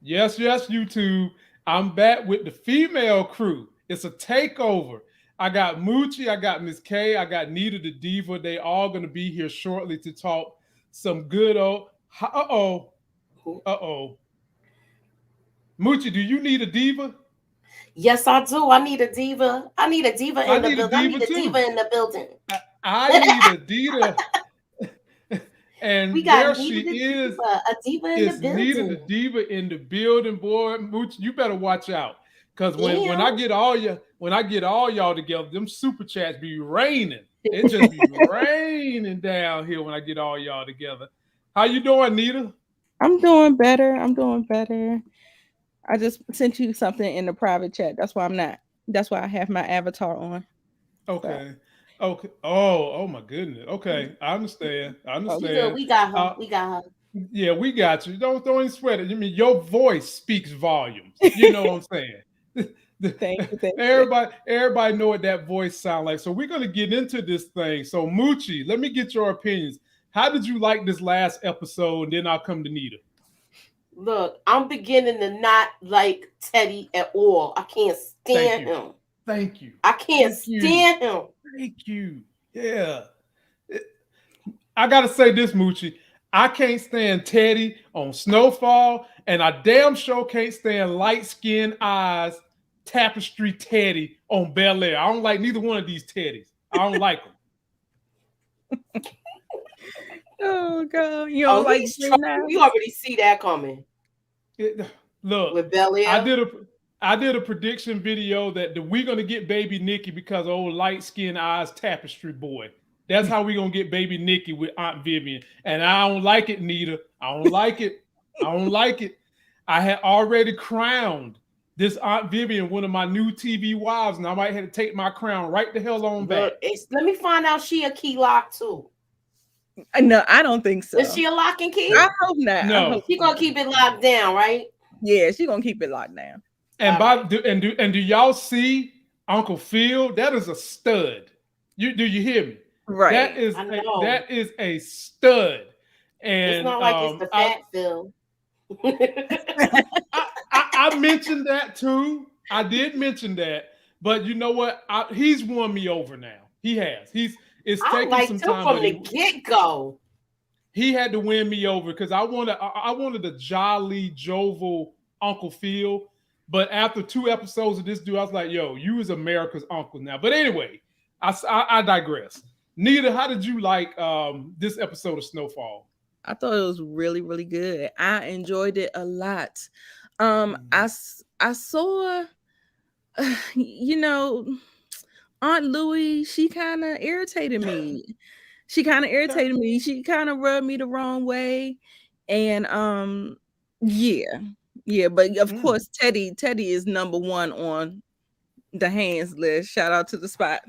Yes, YouTube. I'm back with the female crew. It's a takeover. I got Moochie, I got Miss K, I got Nita the Diva. They all going to be here shortly to talk some good old. Uh oh. Moochie, do you need a diva? Yes, I do. I need a diva. I need a diva I in the need a building. I need diva a too. diva in the building. I need a diva. We And got there Nita she the is. diva, a diva in the It's Nita the building. Diva in the building, boy. Mooch, you better watch out. Cause when I Damn. get all you when I get all y'all together, them super chats be raining. It just be raining down here when I get all y'all together. How you doing, Nita? I'm doing better. I'm doing better. I just sent you something in the private chat. That's why I'm not. That's why I have my avatar on. So, Okay. Okay. Oh my goodness. Okay. I understand. I She okay. good. understand. We got her. Uh We got her. yeah, we got you. Don't even sweat it. I mean, your voice speaks volumes. You know what I'm saying? Thank you. Thank you. Everybody know what that voice sound like. So we're gonna get into this thing. So Moochie, let me get your opinions. How did you like this last episode? And then I'll come to Nita. Look, I'm beginning to not like Teddy at all. I can't Thank stand you. him. Thank you. I can't Thank you. stand him. Thank you. Yeah. I gotta say this, Moochie. I can't stand Teddy on Snowfall, and I damn sure can't stand light skinned eyes tapestry Teddy on Bel Air. I don't like neither one of these Teddys. I don't like Oh God, you don't Oh, like he's green trouble. eyes? We already see that coming them. Look, with Bel I Air. did a I did a prediction video that we're gonna get baby Nikki because of old light skinned eyes tapestry boy. That's how we gonna get baby Nikki with Aunt Vivian. And I don't like it, Nita. I don't like it. I don't like it. I had already crowned this Aunt Vivian one of my new TV wives, and I might have to take my crown right the hell on back. Look, let me find out she a key lock too. No, I don't think Is so. she a lock and key? I hope not. I No. hope. She gonna keep it locked down, right? Yeah, she gonna keep it locked down. And All right. do y'all see Uncle Phil? That is a stud. You hear me? That Right. is I know. a stud. It's And not like it's the fat Phil. I mentioned that too. I did mention that, but you know what? He's won me over now. He has. It's I taken some liked him time, from but the get-go. he had to win me over because I wanted a jolly, jovial Uncle Phil. But after 2 episodes of this dude, I was like, yo, you is America's uncle now. But anyway, I digress. Nita, how did you like this episode of Snowfall? I thought it was really, really good. I enjoyed it a lot. Mhm. I saw, you know, Aunt Louie. She kind of irritated me. She kind of Okay. irritated me. She kind of rubbed me the wrong way, and yeah, yeah. But of Mm. course, Teddy is number one on the hands list. Shout out to the spot.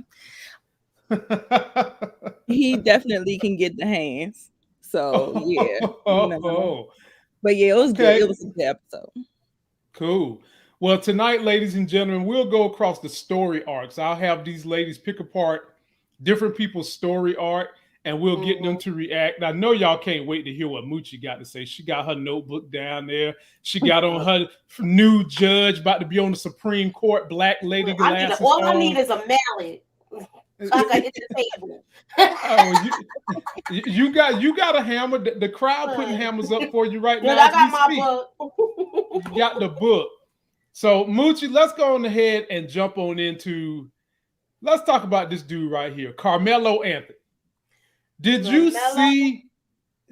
He definitely can get the hands. So yeah, Oh, but yeah, it was good. okay. It was a good episode. Cool. Well, tonight, ladies and gentlemen, we'll go across the story arcs. I'll have these ladies pick apart different people's story arc and we'll get them Mm-hmm. to react. I know y'all can't wait to hear what Moochie got to say. She got her notebook down there. She got on her new judge about to be on the Supreme Court, black lady glasses All I need on. is a mallet so I can hit the table. Oh, you got a hammer. The crowd putting hammers up for you right Look, now I as we got my speak. book. You got the book. So Moochie, let's go on ahead and jump on into. Let's talk about this dude right here, Carmelo Anthony. Did you Carmelo. see?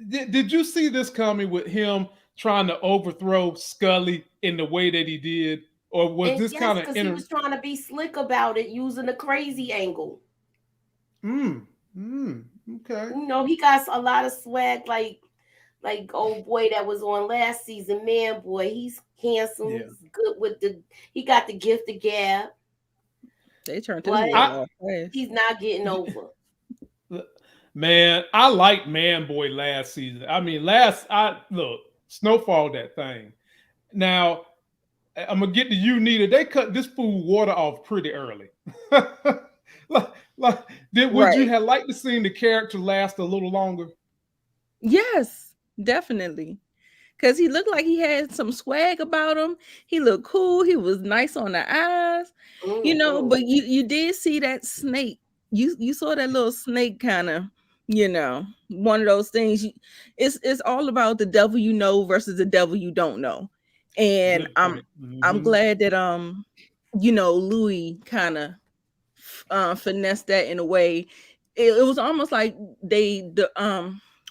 Did you see this coming with him trying to overthrow Scully in the way that he did, or was And this yes, kind of because he was trying to be slick about it using the crazy angle. Mm, mm, okay. You know, he got a lot of swag like old boy that was on last season, man boy. He's handsome, Yeah. he's good with he got the gift of gab, They turned this but boy I off fast. he's not getting over. Man, I liked Man Boy last season. I mean, I look Snowfall that thing. Now I'm gonna get to you, Nita. They cut this fool water off pretty early. like, like, would you Right. have liked to seen the character last a little longer? Yes, definitely. because he looked like he had some swag about him. He looked cool. He was nice on the eyes, but you did see that snake. You saw that little snake kind of, one of those things. It's all about the devil you know versus the devil you don't know. And I'm glad that Louis kind of finessed that in a way. It was almost like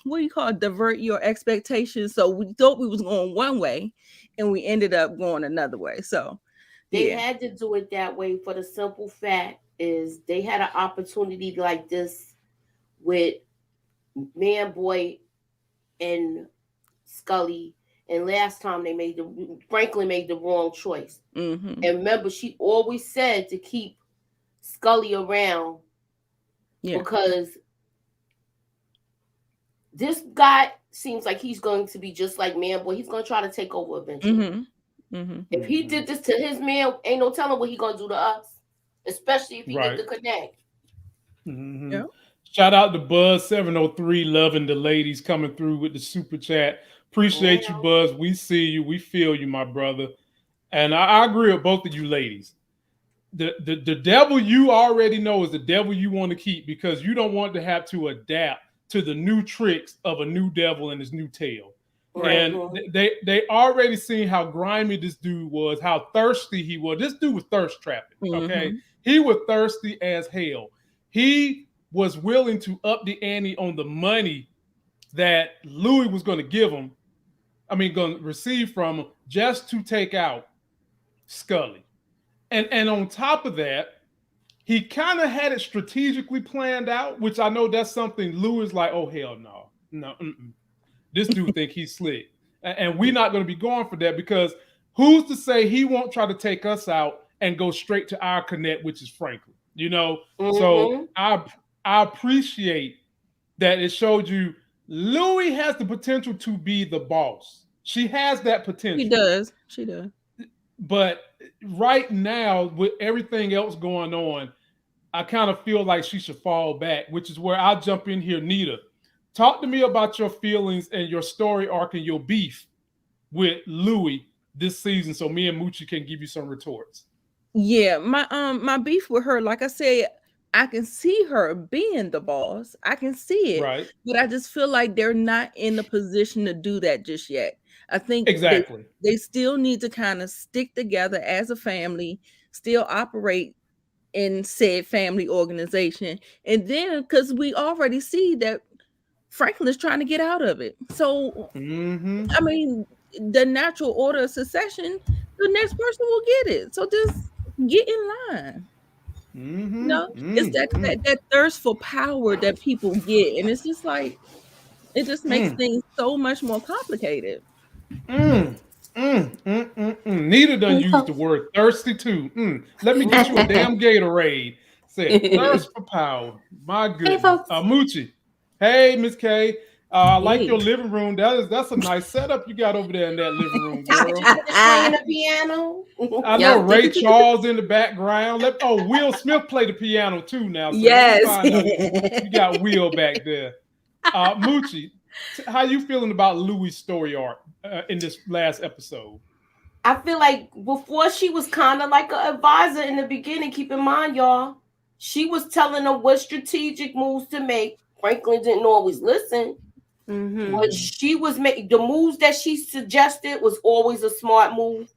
what do you call it? Divert your expectations. So we thought we was going one way, and we ended up going another way. So they had to do it that way for the simple fact is they had an opportunity like this with Man Boy and Scully, and last time Franklin made the wrong choice. And remember, she always said to keep Scully around because this guy seems like he's going to be just like Man Boy. He's going to try to take over eventually. If he did this to his man, ain't no telling what he going to do to us, especially if he get to connect. Yeah. Shout out to Buzz703, loving the ladies coming through with the super chat. Appreciate you, Buzz. We see you. We feel you, my brother. And I agree with both of you ladies. The devil you already know is the devil you want to keep because you don't want to have to adapt to the new tricks of a new devil and his new tail. And they already seen how grimy this dude was, how thirsty he was. This dude was thirst trapping, okay? He was thirsty as hell. He was willing to up the ante on the money that Louis was going to give him, going to receive from him just to take out Scully. And on top of that, he kind of had it strategically planned out, which I know that's something Louis is like, oh, hell no. This dude think he's slick. And we're not going to be going for that because who's to say he won't try to take us out and go straight to our connect, which is Franklin, So I appreciate that it showed you Louis has the potential to be the boss. She has that potential. She does. But right now, with everything else going on, I kind of feel like she should fall back, which is where I'll jump in here. Nita, talk to me about your feelings and your story arc and your beef with Louis this season so me and Moochie can give you some retorts. Yeah, my beef with her, like I said, I can see her being the boss. I can see it. Right. But I just feel like they're not in a position to do that just yet. I think exactly they still need to kind of stick together as a family, still operate in said family organization. And then because we already see that Franklin is trying to get out of it. So the natural order of succession, the next person will get it. So just get in line. It's that thirst for power that people get, and it's just like it just makes things so much more complicated. Nita done used the word thirsty too. Let me get you a damn Gatorade. Said thirst for power. My goodness. Moochie. Hey, Miss K. I like your living room. That's a nice setup you got over there in that living room, girl. Playing the piano. I know Ray Charles in the background. Will Smith play the piano too now. So yes. You got Will back there. Moochie, how you feeling about Louis' story arc in this last episode? I feel like before she was kind of like an advisor in the beginning. Keep in mind, y'all, she was telling them what strategic moves to make. Franklin didn't always listen. But she was making the moves that she suggested was always a smart move.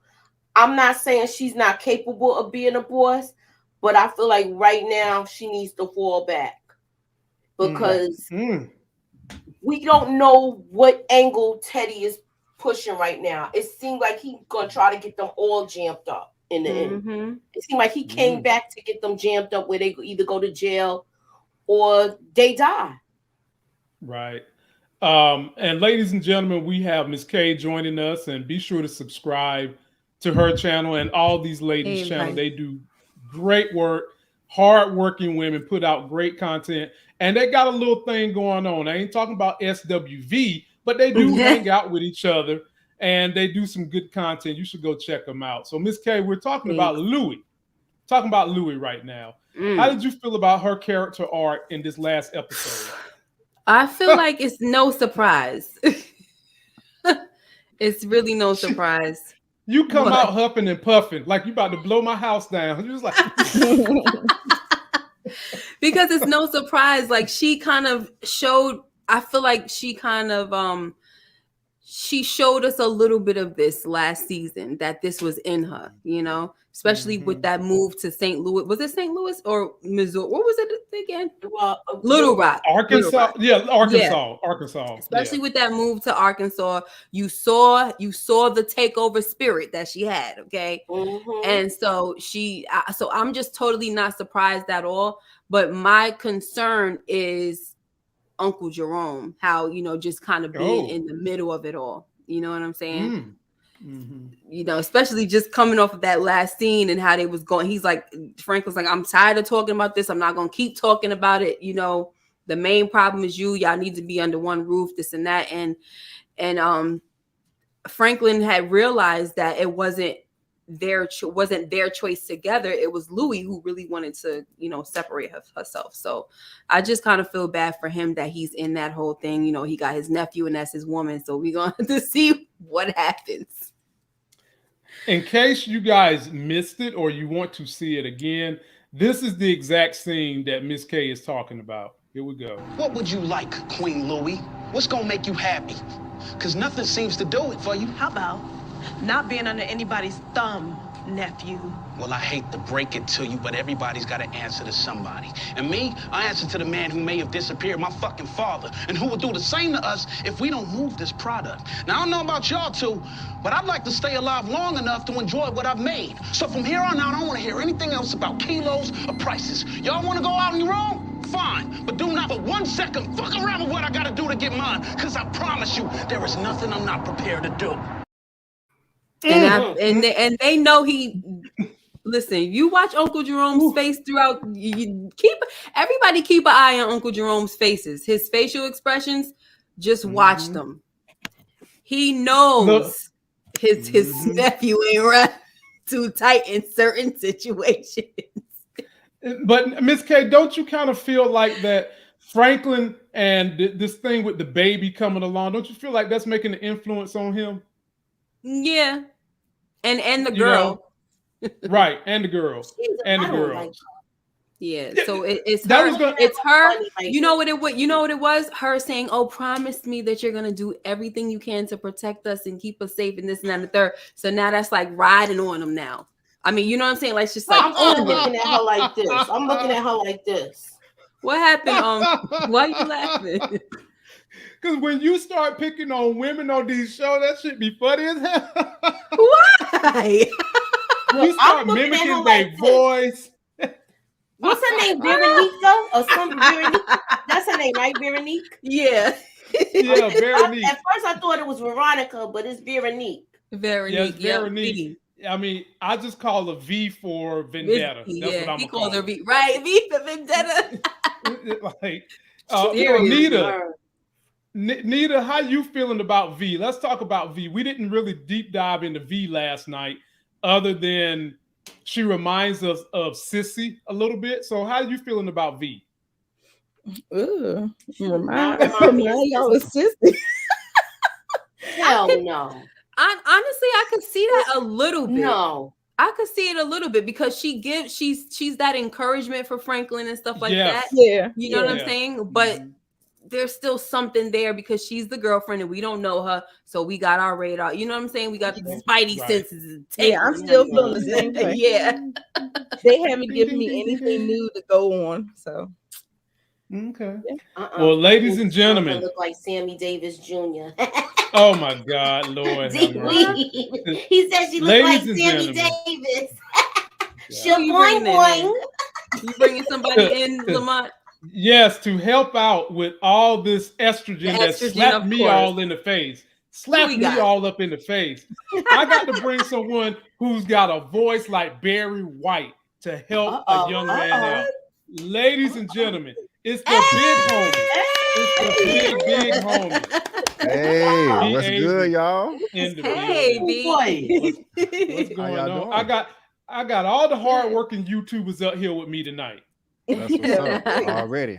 I'm not saying she's not capable of being a boss, but I feel like right now she needs to fall back because we don't know what angle Teddy is pushing right now. It seemed like he's gonna try to get them all jammed up in the end. It seemed like he came back to get them jammed up where they either go to jail or they die. Right. And ladies and gentlemen, we have Miss K joining us, and be sure to subscribe to her channel and all these ladies' channel. They do great work, hard-working women, put out great content, and they got a little thing going on. I ain't talking about SWV, but they do hang out with each other, and they do some good content. You should go check them out. So, Miss K, we're talking about Louis. Talking about Louis right now. How did you feel about her character arc in this last episode? I feel like it's no surprise. It's really no surprise. You come out huffing and puffing like you about to blow my house down. You was like, because it's no surprise. Like she kind of showed. I feel like she kind of she showed us a little bit of this last season, that this was in her, you know, especially with that move to St. Louis. Was it St. Louis or Missouri? What was it again? Little Rock. Arkansas. Little Rock. Yeah, Arkansas. Especially with that move to Arkansas, you saw the takeover spirit that she had. Okay. And so I'm just totally not surprised at all. But my concern is Uncle Jerome, how, you know, just kind of being in the middle of it all. You know what I'm saying? You know, especially just coming off of that last scene and how they was going. He's like, Frank was like, I'm tired of talking about this. I'm not going to keep talking about it. You know, the main problem is y'all need to be under one roof, this and that. And Franklin had realized that it wasn't their choice together. It was Louis who really wanted to, you know, separate herself. So I just kind of feel bad for him that he's in that whole thing. You know, he got his nephew and that's his woman. So we're going to see what happens. In case you guys missed it or you want to see it again, this is the exact scene that Miss K is talking about. Here we go. What would you like, Queen Louie? What's gonna make you happy? Because nothing seems to do it for you. How about not being under anybody's thumb, nephew? Well, I hate to break it to you, but everybody's got to answer to somebody. And me, I answer to the man who may have disappeared, my fucking father, and who would do the same to us if we don't move this product. Now, I don't know about y'all two, but I'd like to stay alive long enough to enjoy what I've made. So from here on out, I don't want to hear anything else about kilos or prices. Y'all want to go out on your own? Fine, but do not for 1 second fuck around with what I got to do to get mine, because I promise you, there is nothing I'm not prepared to do. And they know he. Listen, you watch Uncle Jerome's face throughout. Everybody keep an eye on Uncle Jerome's faces. His facial expressions. Just watch them. He knows his nephew ain't right too tight in certain situations. But Miss K, don't you kind of feel like that Franklin and this thing with the baby coming along? Don't you feel like that's making an influence on him? Yeah, and the girl. Right, and the girl. Yeah, so it's her. It's her. You know what it was? Her saying, "Oh, promise me that you're gonna do everything you can to protect us and keep us safe and this and that and the third." So now that's like riding on them now. I mean, you know what I'm saying? Like, it's just like I'm looking at her like this. I'm looking at her like this. What happened? Why are you laughing? Because when you start picking on women on these shows, that shit be funny as hell. Why? You start mimicking their voice. What's her name? Veronica or something? Veronique? That's her name, right? Veronique? Yeah. Yeah, Veronique. At first, I thought it was Veronica, but it's Veronique. Veronique. Yes, Veronique. I mean, I just call her V for Vendetta. That's what I'm he calls her V. Right, V for Vendetta. Like, Nita, how you feeling about V? Let's talk about V. We didn't really deep dive into V last night, other than she reminds us of Sissy a little bit. So how are you feeling about V? Remind y'all of Sissy. Hell no. Honestly, I could see that a little bit. No. I could see it a little bit because she's that encouragement for Franklin and stuff like that. Yeah. You know what I'm saying? But there's still something there because she's the girlfriend and we don't know her. So we got our radar. You know what I'm saying? We got the spidey senses. Yeah, I'm still feeling the same way. Yeah. They haven't given me anything new to go on. So okay. Well, ladies and gentlemen. Look like Sammy Davis Jr. Oh my God, Lord. He said she looked like Sammy Davis. She'll boing boing. You bringing somebody in, Lamont? Yes, to help out with all this estrogen that slapped me all in the face. Slapped me all up in the face. I got to bring someone who's got a voice like Barry White to help a young man out. Ladies and gentlemen, it's the big homie. It's the big homie. Hey, what's good, y'all? Hey, B. What's going on? I got all the hardworking YouTubers up here with me tonight. That's what's up.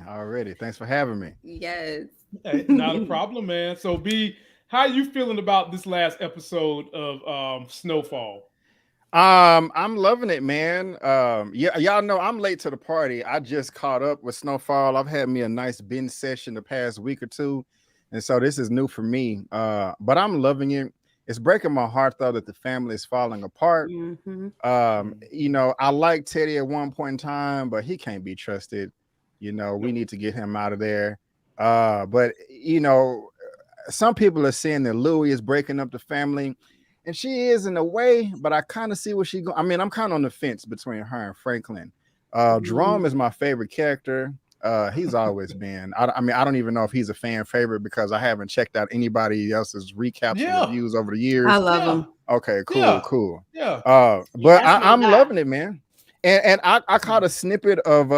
Already. Thanks for having me. Yes. Hey, not a problem, man. So B, how you feeling about this last episode of Snowfall? I'm loving it, man. Yeah, y'all know I'm late to the party. I just caught up with Snowfall. I've had me a nice binge session the past week or two, and so this is new for me. But I'm loving it. It's breaking my heart though that the family is falling apart. You know, I liked Teddy at one point in time, but he can't be trusted. You know, we need to get him out of there. But you know, some people are saying that Louie is breaking up the family. And she is in a way, but I kind of see what she's going. I mean, I'm kind of on the fence between her and Franklin. Jerome is my favorite character. He's always been. I mean, I don't even know if he's a fan favorite because I haven't checked out anybody else's recaps and reviews over the years. I love him. Okay, cool. Yeah. But I'm loving it, man. And I caught a snippet of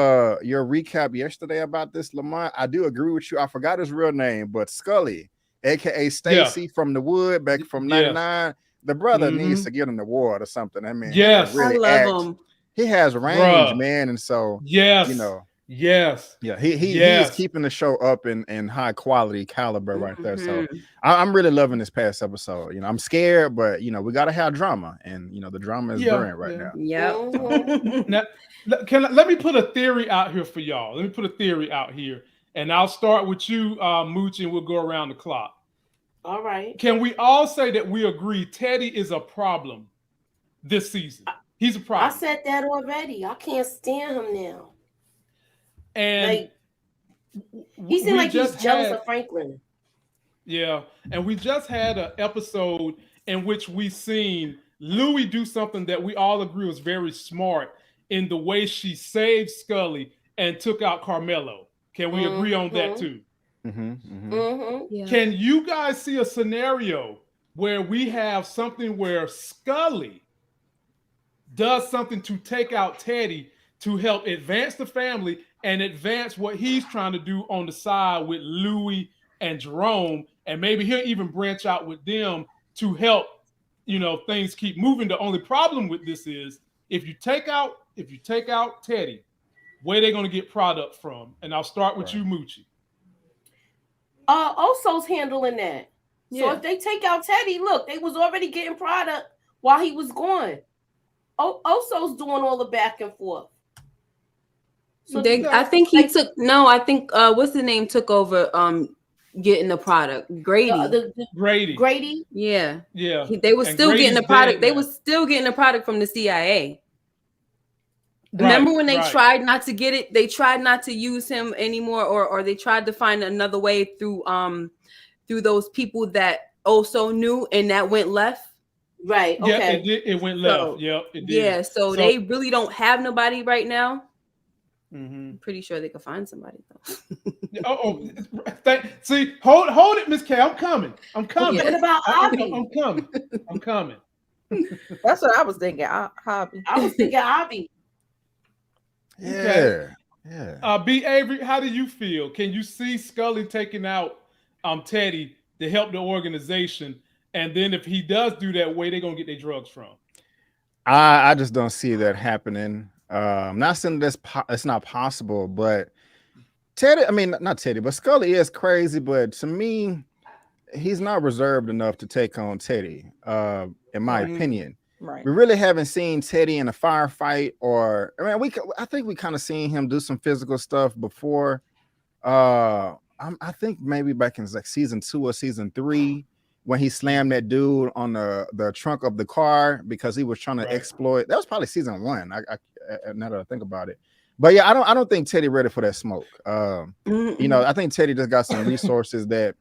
your recap yesterday about this, Lamont. I do agree with you. I forgot his real name, but Scully, aka Stacy from the Wood, back from '99. The brother needs to get an award or something. I mean, really I love him. He has range, man, and so you know, he's keeping the show up in high quality caliber right there. So I'm really loving this past episode. You know, I'm scared, but you know, we gotta have drama, and you know, the drama is brilliant right now. Now, let me put a theory out here for y'all. Let me put a theory out here, and I'll start with you, Moochie, and we'll go around the clock. All right. Can we all say that we agree Teddy is a problem this season? He's a problem. I said that already. I can't stand him now. And like, he seems like he's jealous of Franklin. Yeah. And we just had an episode in which we seen Louie do something that we all agree was very smart in the way she saved Scully and took out Carmelo. Can we agree on that too? Can you guys see a scenario where we have something where Scully does something to take out Teddy to help advance the family and advance what he's trying to do on the side with Louie and Jerome, and maybe he'll even branch out with them to help, you know, things keep moving. The only problem with this is if you take out Teddy, where they going to get product from? And I'll start with you, Moochie. Oso's handling that. So if they take out Teddy, look, they was already getting product while he was gone. Oso's doing all the back and forth. So I think he took what's the name took over getting the product. Grady. Yeah. They were still getting the product. They were still getting the product from the CIA. Remember when they tried not to get it? They tried not to use him anymore, or they tried to find another way through those people that also knew, and that went left. Right. Okay. Yeah, it went left. It did. Yeah. So they really don't have nobody right now. I'm pretty sure they could find somebody though. See, hold it, Miss K. I'm coming. What about Hobby? I'm coming. That's what I was thinking. Hobby. I was thinking Hobby. Yeah. B. Avery, how do you feel? Can you see Scully taking out Teddy to help the organization? And then if he does do that, where they gonna get their drugs from? I just don't see that happening. I'm not saying it's not possible, but not Teddy, but Scully is crazy. But to me, he's not reserved enough to take on Teddy, in my opinion. Right. We really haven't seen Teddy in a firefight, I think we kind of seen him do some physical stuff before. I think maybe back in like season 2 or season 3 when he slammed that dude on the trunk of the car because he was trying to exploit. That was probably season 1. I now that I think about it. But yeah, I don't think Teddy ready for that smoke. You know, I think Teddy just got some resources that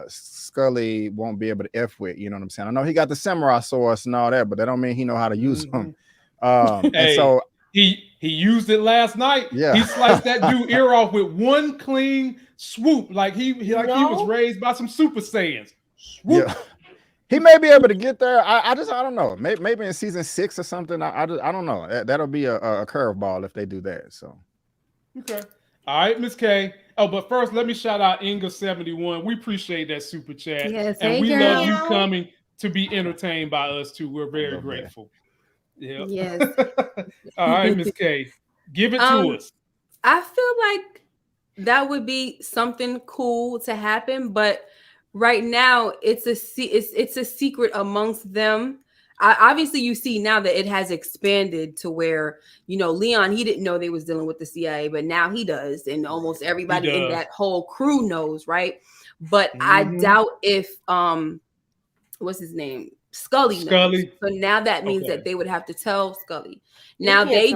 Scully won't be able to F with, you know what I'm saying? I know he got the samurai swords and all that, but that don't mean he know how to use them. And so he used it last night. Yeah. He sliced that dude ear off with one clean swoop, like he was raised by some Super Saiyans. Swoop. Yeah. He may be able to get there. I don't know. Maybe in season 6 or something. I don't know. That'll be a curveball if they do that. So okay. All right, Miss K. Oh, but first, let me shout out Inga71. We appreciate that super chat. Yes, and we love you coming to be entertained by us too. We're very grateful. Yeah. Yes. All right, Miss K. Give it to us. I feel like that would be something cool to happen, but right now it's a secret amongst them. Obviously, you see now that it has expanded to where, you know, Leon, he didn't know they was dealing with the CIA, but now he does, and almost everybody in that whole crew knows, right? But I doubt if what's his name, Scully knows. So now that means that they would have to tell Scully. Now they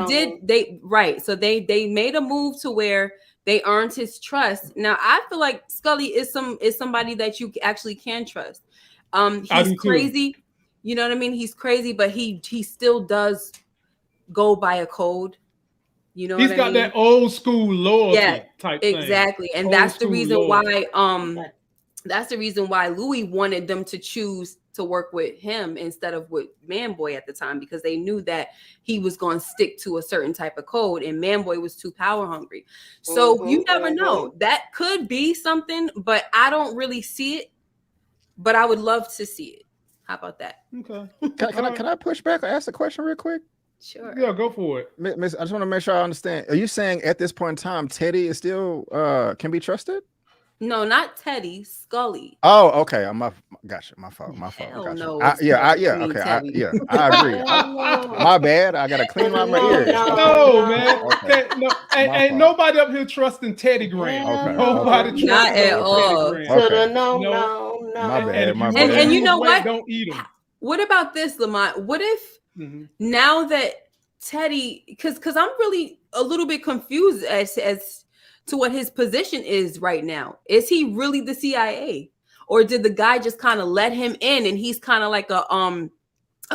so they made a move to where they earned his trust. Now I feel like Scully is somebody that you actually can trust. He's crazy. You know what I mean? He's crazy, but he still does go by a code. You know, he's got that old school loyalty type thing. Exactly, and that's the reason why. That's the reason why Louis wanted them to choose to work with him instead of with Manboy at the time, because they knew that he was going to stick to a certain type of code, and Manboy was too power hungry. So you never know. That could be something, but I don't really see it. But I would love to see it. How about that? Okay. Can I push back or ask a question real quick? Sure. Yeah, go for it. Miss, I just want to make sure I understand. Are you saying at this point in time, Teddy is still can be trusted? No, not Teddy, Scully. Oh, okay. Gotcha. My fault. Hell no. Okay. I agree. My bad. I gotta clean my ears. No, man. Okay. No, ain't nobody up here trusting Teddy Graham. Okay. Nobody not at all. Okay. No. My bad. And you know what? Don't eat them. What about this, Lamont? What if now that Teddy, because I'm really a little bit confused as to what his position is right now. Is he really the CIA, or did the guy just kind of let him in and he's kind of like a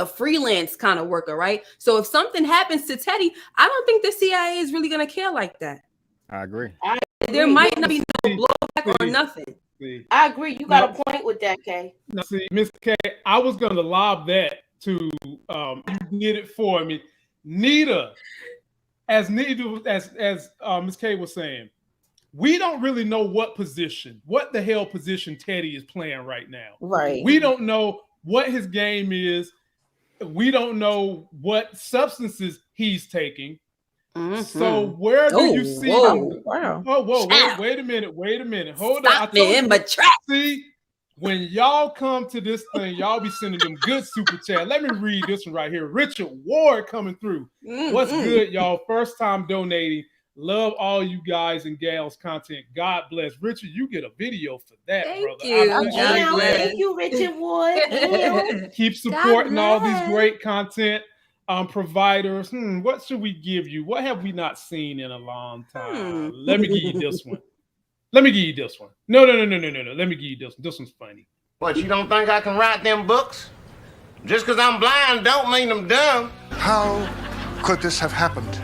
freelance kind of worker, right? So if something happens to Teddy, I don't think the CIA is really gonna care like that. I agree. There might not be no blowback or nothing. I agree. You got a point with that, Kay. Now, see, Miss K, I was gonna lob that to you did it for me, Nita. As Miss K was saying, we don't really know what the hell position Teddy is playing right now. Right. We don't know what his game is. We don't know what substances he's taking. So where do you see him? Wow. Oh, wait a minute. Hold on. See, when y'all come to this thing, y'all be sending them good super chat. Let me read this one right here. Richard Ward coming through. What's good, y'all? First time donating. Love all you guys and gals content. God bless. Richard, you get a video for that, brother. Thank you, Richard Ward. Keep supporting all these great content providers. What should we give you? What have we not seen in a long time? Let me give you this one. No. Let me give you this one. This one's funny. What, you don't think I can write them books? Just because I'm blind don't mean I'm dumb. How could this have happened?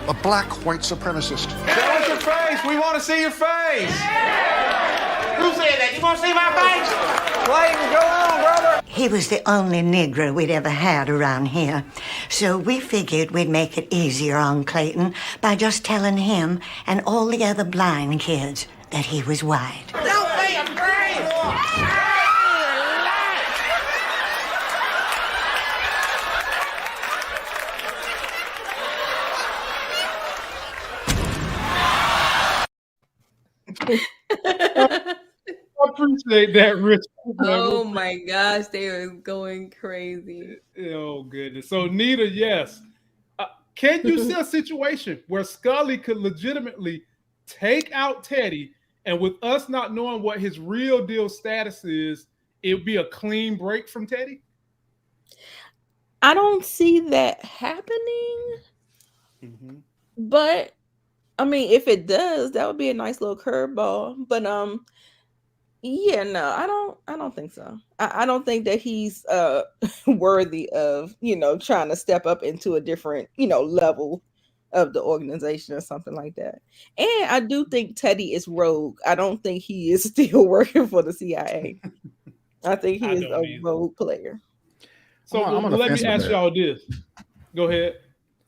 A black white supremacist. Show us your face. We want to see your face. Yeah. Who said that? You want to see my face? Clayton, go on, brother. He was the only Negro we'd ever had around here. So we figured we'd make it easier on Clayton by just telling him and all the other blind kids that he was white. Don't be afraid. I appreciate that, Rich. Oh my gosh, they are going crazy. Oh goodness. So Nita, yes. Can you see a situation where Scully could legitimately take out Teddy, and with us not knowing what his real deal status is, it would be a clean break from Teddy? I don't see that happening. But I mean, if it does, that would be a nice little curveball. But yeah, no, I don't think so. I don't think that he's worthy of, trying to step up into a different, level of the organization or something like that. And I do think Teddy is rogue. I don't think he is still working for the CIA. I think he is a rogue player. So let me ask y'all this. Go ahead.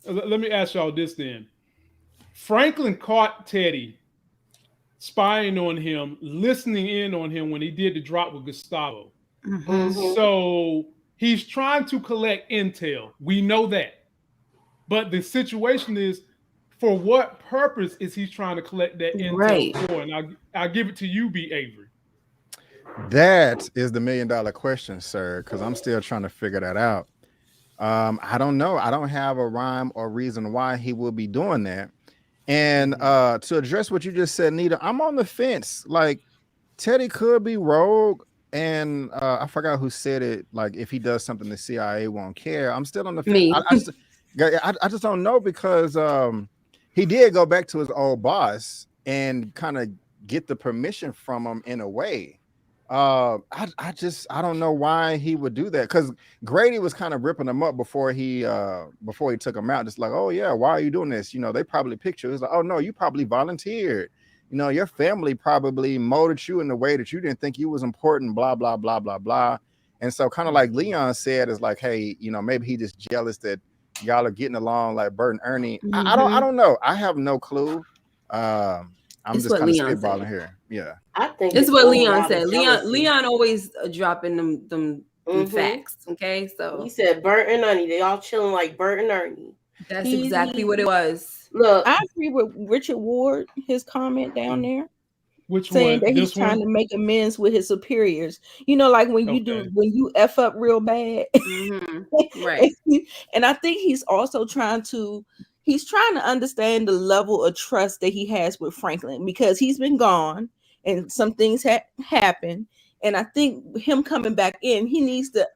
Let me ask y'all this then. Franklin caught Teddy spying on him, listening in on him when he did the drop with Gustavo. So he's trying to collect intel. We know that. But the situation is, for what purpose is he trying to collect that intel for? And I'll give it to you, B. Avery. That is the $1 million question, sir, because I'm still trying to figure that out. I don't know. I don't have a rhyme or reason why he will be doing that. And to address what you just said, Nita, I'm on the fence. Like, Teddy could be rogue, and I forgot who said it. Like, if he does something, the CIA won't care. I'm still on the fence. Me. I just don't know, because he did go back to his old boss and kind of get the permission from him in a way. I don't know why he would do that, because Grady was kind of ripping him up before he took him out, just like, oh yeah, why are you doing this? You know, they probably picture it's like, oh no, you probably volunteered, you know, your family probably molded you in the way that you didn't think you was important, blah blah blah blah blah. And so, kind of like Leon said, is like, hey, you know, maybe he just jealous that y'all are getting along like Bert and Ernie. I don't know. I have no clue. I'm just kind of spitballing here. Yeah, I think it's what Leon said. Leon always dropping them facts. Okay, so he said Bert and Ernie, they all chilling like Bert and Ernie. That's exactly what it was. Look, I agree with Richard Ward, his comment down there. Which saying one? that he's trying to make amends with his superiors. You know, like when you F up real bad. Right. And I think he's also trying to understand the level of trust that he has with Franklin, because he's been gone and some things happened. And I think him coming back in, he needs to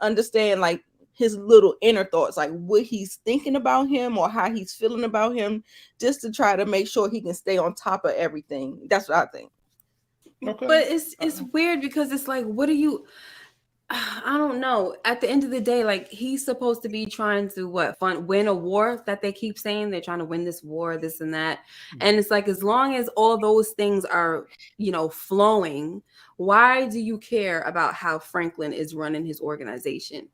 understand like his little inner thoughts, like what he's thinking about him or how he's feeling about him, just to try to make sure he can stay on top of everything. That's what I think. Okay. But it's weird, because it's like, what are you? I don't know. At the end of the day, like, he's supposed to be trying to win a war that they keep saying they're trying to win this war, this and that. And it's like, as long as all those things are, you know, flowing, why do you care about how Franklin is running his organization?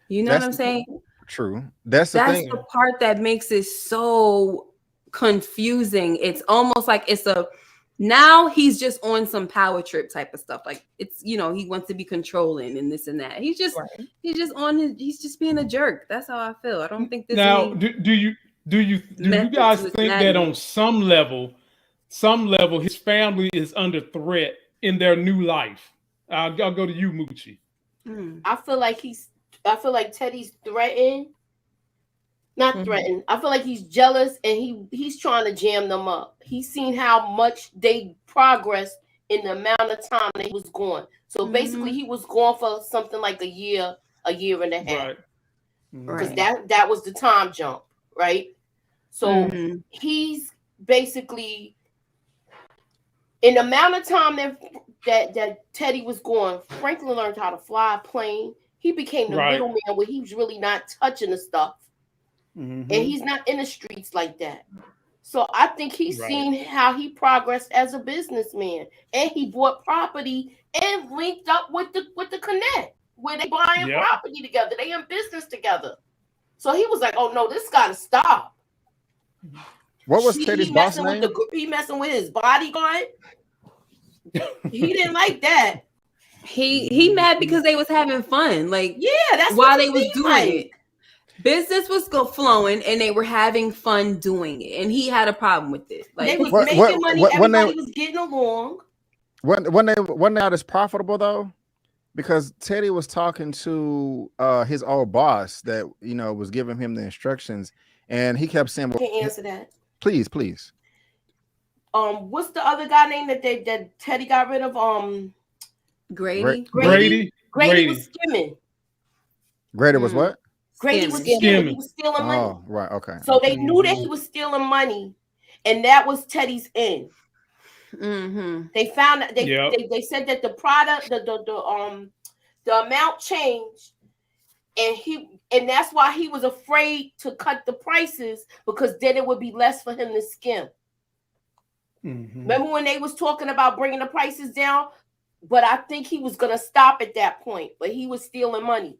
You know what I'm saying? True. That's the thing. The part that makes it so confusing. It's almost like now he's just on some power trip type of stuff. Like, it's, you know, he wants to be controlling and this and that. He's just being a jerk. That's how I feel. I don't think this. Now, do you guys think that on some level his family is under threat in their new life? I'll go to you, Moochie. I feel like Teddy's threatened. Not threatened. I feel like he's jealous, and he's trying to jam them up. He's seen how much they progressed in the amount of time that he was gone. So basically, he was gone for something like a year and a half. Because that was the time jump, right? So he's basically, in the amount of time that Teddy was gone, Franklin learned how to fly a plane. He became the middleman where he was really not touching the stuff. And he's not in the streets like that. So I think he's seen how he progressed as a businessman, and he bought property and linked up with the Connect, where they buying property together. They in business together. So he was like, "Oh no, this got to stop." What was Teddy's boss name? He messing with his bodyguard. He didn't like that. He mad because they was having fun. Like, that's while they was doing it. Business was flowing, and they were having fun doing it, and he had a problem with it. Like, they was making money, everybody was getting along. When they not as profitable though, because Teddy was talking to his old boss that, you know, was giving him the instructions, and he kept saying, I can't answer that. Please. What's the other guy name that Teddy got rid of? Grady. Grady was skimming. Grady was what? Grady was skimming. He was stealing money. Oh, right, okay. So they knew that he was stealing money, and that was Teddy's end. They found that they said that the product, the amount changed, and that's why he was afraid to cut the prices, because then it would be less for him to skim. Remember when they was talking about bringing the prices down? But I think he was gonna stop at that point, but he was stealing money.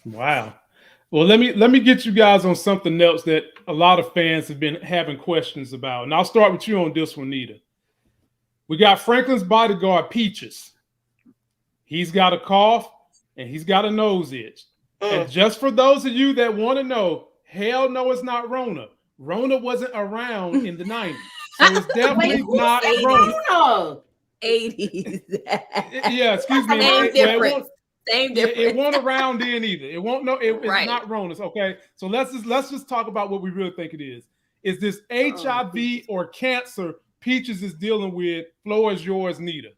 Wow. Well, let me get you guys on something else that a lot of fans have been having questions about. And I'll start with you on this one, Nita. We got Franklin's bodyguard, Peaches. He's got a cough and he's got a nose itch. And just for those of you that want to know, hell no, it's not Rona. Rona wasn't around in the 90s. it's definitely not Rona. 80s. Yeah, excuse me. Same difference. Same difference. It won't around then either. It won't. No, it's Right. not Rona's. Okay, so let's just talk about what we really think it is. Is this HIV or cancer Peaches is dealing with? Floor is yours, Nita.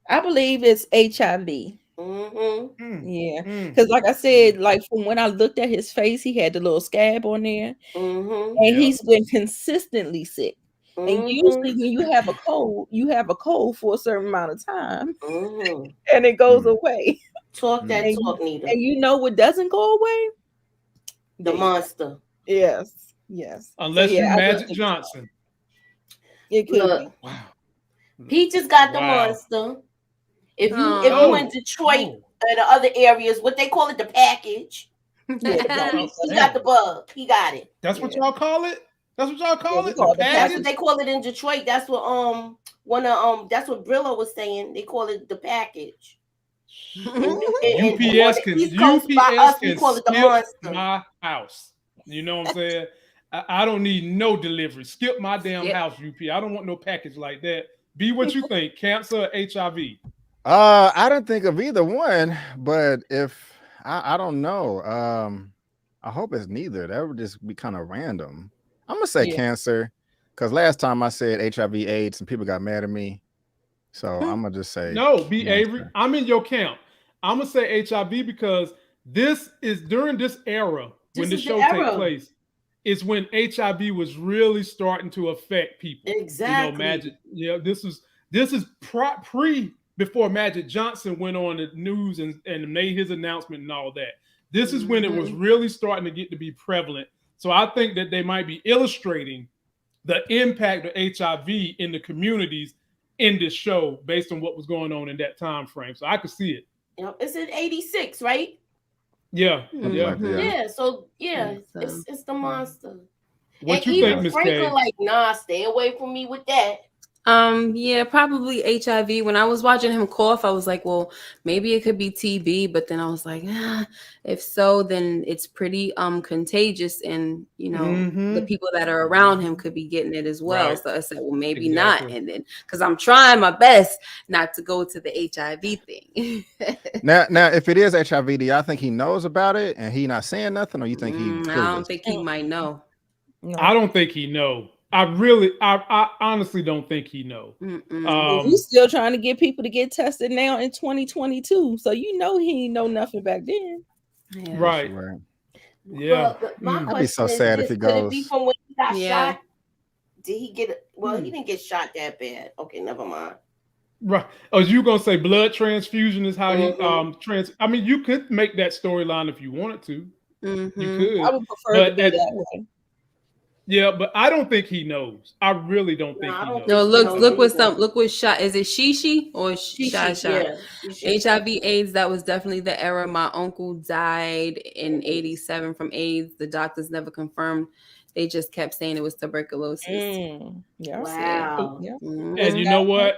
I believe it's HIV. Yeah, because like I said, like from when I looked at his face, he had the little scab on there, and he's been consistently sick. And usually, when you have a cold for a certain amount of time, and it goes away. Talk that talk, Nita. And you know what doesn't go away? The monster. Yes. Unless you Magic Johnson. It could be. Wow. Peaches got the monster. If you in Detroit and the other areas, what they call it, the package. He got the bug. He got it. That's what y'all call it? That's what y'all call it? That's what they call it in Detroit. That's what that's what Brillo was saying. They call it the package. UPS can skip my house. You know what I'm saying? I don't need no delivery. Skip my damn house, UP. I don't want no package like that. Be what you think, cancer or HIV? I don't think of either one, but if I don't know. I hope it's neither. That would just be kind of random. I'm gonna say cancer, because last time I said HIV/AIDS and people got mad at me. So I'm gonna just say no. Be Avery. I'm in your camp. I'm gonna say HIV because this is during this era when the show takes place. Is when HIV was really starting to affect people. Exactly. You know, Magic. Yeah, this is pre before Magic Johnson went on the news and made his announcement and all that. This is when it was really starting to get to be prevalent. So I think that they might be illustrating the impact of HIV in the communities in this show based on what was going on in that time frame. So I could see it. It's in 86, right? Yeah. So it's the monster. What you think, Miss K? Franklin, like, nah, stay away from me with that. Yeah, probably HIV. When I was watching him cough, I was like, well, maybe it could be TB, but then I was like, if so, then it's pretty contagious, and you know, the people that are around him could be getting it as well. Right. So I said, well, maybe not, and then because I'm trying my best not to go to the HIV thing. now, if it is HIV, do y'all think he knows about it and he not saying nothing, or you think he? I don't think he might know. No. I don't think he know. I honestly don't think he know. He's still trying to get people to get tested now in 2022. So you know he ain't know nothing back then. Yeah. Right. Yeah. I'd be so sad if he goes. Could it be from when he got shot? Did he get it? Well, he didn't get shot that bad. Okay, never mind. Right. Oh, you gonna say blood transfusion is how he I mean, you could make that storyline if you wanted to. You could. I would prefer to be that way. Yeah, but I don't think he knows. I really don't think he knows. No, look what shot. Is it Shishi or shot? Yeah. HIV/AIDS, that was definitely the era. My uncle died in 87 from AIDS. The doctors never confirmed. They just kept saying it was tuberculosis. Yeah. Wow. Yeah. And you know what?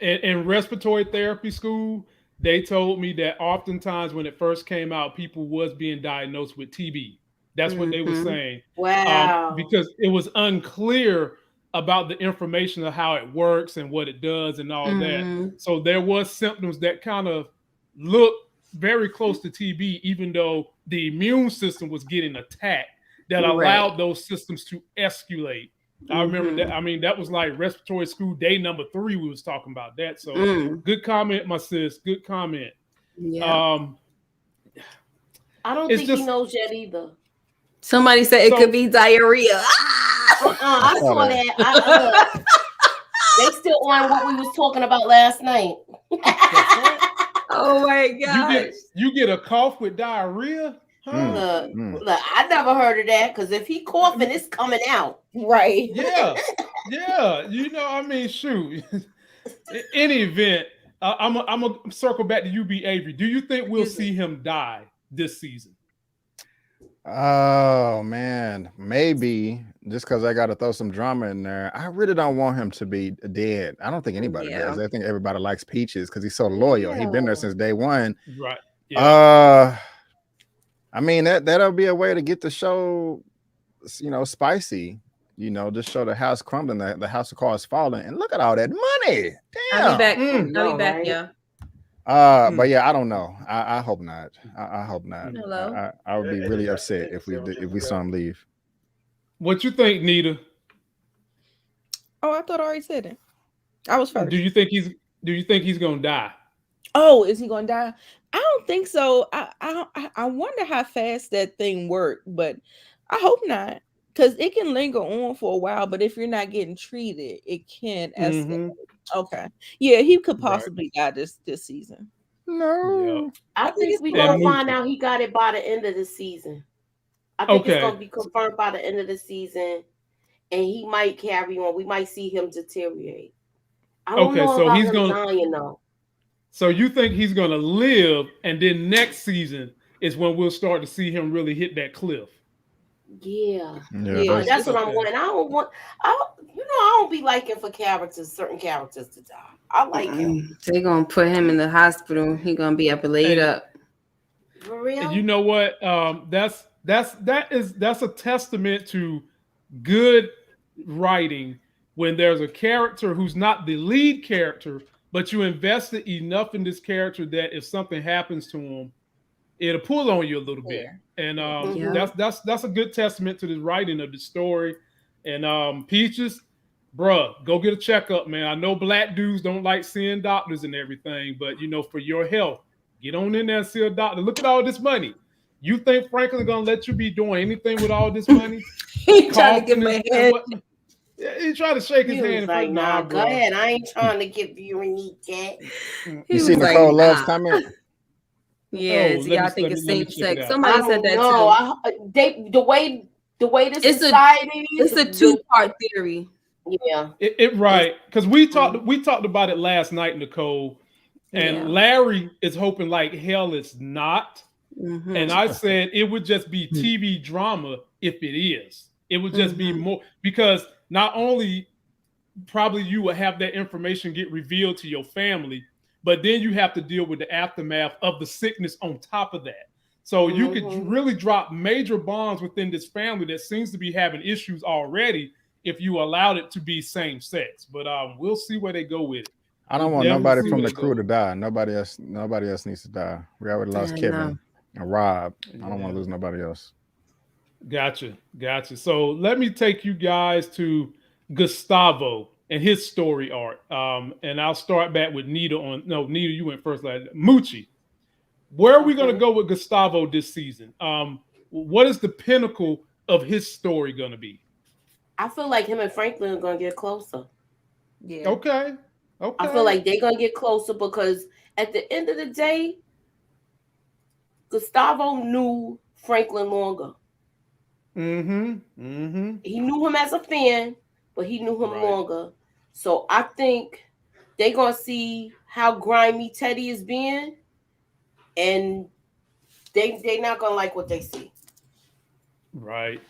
In respiratory therapy school, they told me that oftentimes when it first came out, people was being diagnosed with TB. That's what they were saying. Wow. Because it was unclear about the information of how it works and what it does and all that. So there was symptoms that kind of looked very close to TB, even though the immune system was getting attacked, that allowed those systems to escalate. I remember that. I mean, that was like respiratory school day number 3. We was talking about that. So good comment, my sis. Good comment. Yeah. I don't think he knows yet either. Somebody said it could be diarrhea. I saw that. They still on what we was talking about last night. Oh my god! You get a cough with diarrhea? Huh? Look, I never heard of that, because if he coughing, it's coming out. Right. Yeah. You know, I mean, shoot. In any event, I'm gonna circle back to UB Avery. Do you think we'll see him die this season? Oh man, maybe, just because I got to throw some drama in there. I really don't want him to be dead. I don't think anybody does. I think everybody likes Peaches because he's so loyal. He's been there since day one. Right. Yeah. I mean that'll be a way to get the show, you know, spicy. you know, just show the house crumbling, the house of cards falling, and look at all that money. Damn. I'll be back. I'll be back, right? yeah. But yeah, I don't know. I hope not. I hope not. Hello. I would be really upset if we saw him leave. What you think, Nita? Oh, I thought I already said it. I was first. Do you think he's gonna die? Oh, is he gonna die? I don't think so. I wonder how fast that thing worked, but I hope not, because it can linger on for a while. But if you're not getting treated, it can escalate. Okay, yeah, he could possibly die this season. No, Yep. I think we're gonna find out he got it by the end of the season. I think it's gonna be confirmed by the end of the season, and he might carry on. We might see him deteriorate. I don't know so about he's him gonna dying though. So you think he's gonna live, and then next season is when we'll start to see him really hit that cliff? Yeah, that's what I'm wanting. I don't be liking for certain characters to die. I like him. They're gonna put him in the hospital. He's gonna be laid up. For real? And you know what? That's a testament to good writing when there's a character who's not the lead character, but you invested enough in this character that if something happens to him, it'll pull on you a little bit. And that's a good testament to the writing of the story. And Peaches, bruh, go get a checkup, man. I know black dudes don't like seeing doctors and everything, but you know, for your health, get on in there and see a doctor. Look at all this money. You think Franklin's gonna let you be doing anything with all this money? He trying to give me a hand. He tried to shake his hand. Like, nah, go ahead. I ain't trying to give you any cat. You see Nicole Love's comment? Yeah, y'all think it's same sex. Somebody said that too. The way this society is. It's a two-part theory. Yeah. Right. Because we talked about it last night, Nicole. And Larry is hoping like hell it's not. Mm-hmm. And I said it would just be TV drama if it is. It would just be more, because not only probably you will have that information get revealed to your family, but then you have to deal with the aftermath of the sickness on top of that. So you could really drop major bombs within this family that seems to be having issues already if you allowed it to be same sex. But we'll see where they go with it. I don't want nobody from the crew to die. Nobody else needs to die. We already lost Kevin and Rob. I don't want to lose nobody else. Gotcha. So let me take you guys to Gustavo and his story arc. And I'll start back with Nita Nita, you went first. Moochie, where are we going to go with Gustavo this season? What is the pinnacle of his story going to be? I feel like him and Franklin are going to get closer. Yeah. Okay. I feel like they're going to get closer because at the end of the day, Gustavo knew Franklin longer. He knew him as a fan, but he knew him longer. So I think they're going to see how grimy Teddy is being, and they're not going to like what they see. Right.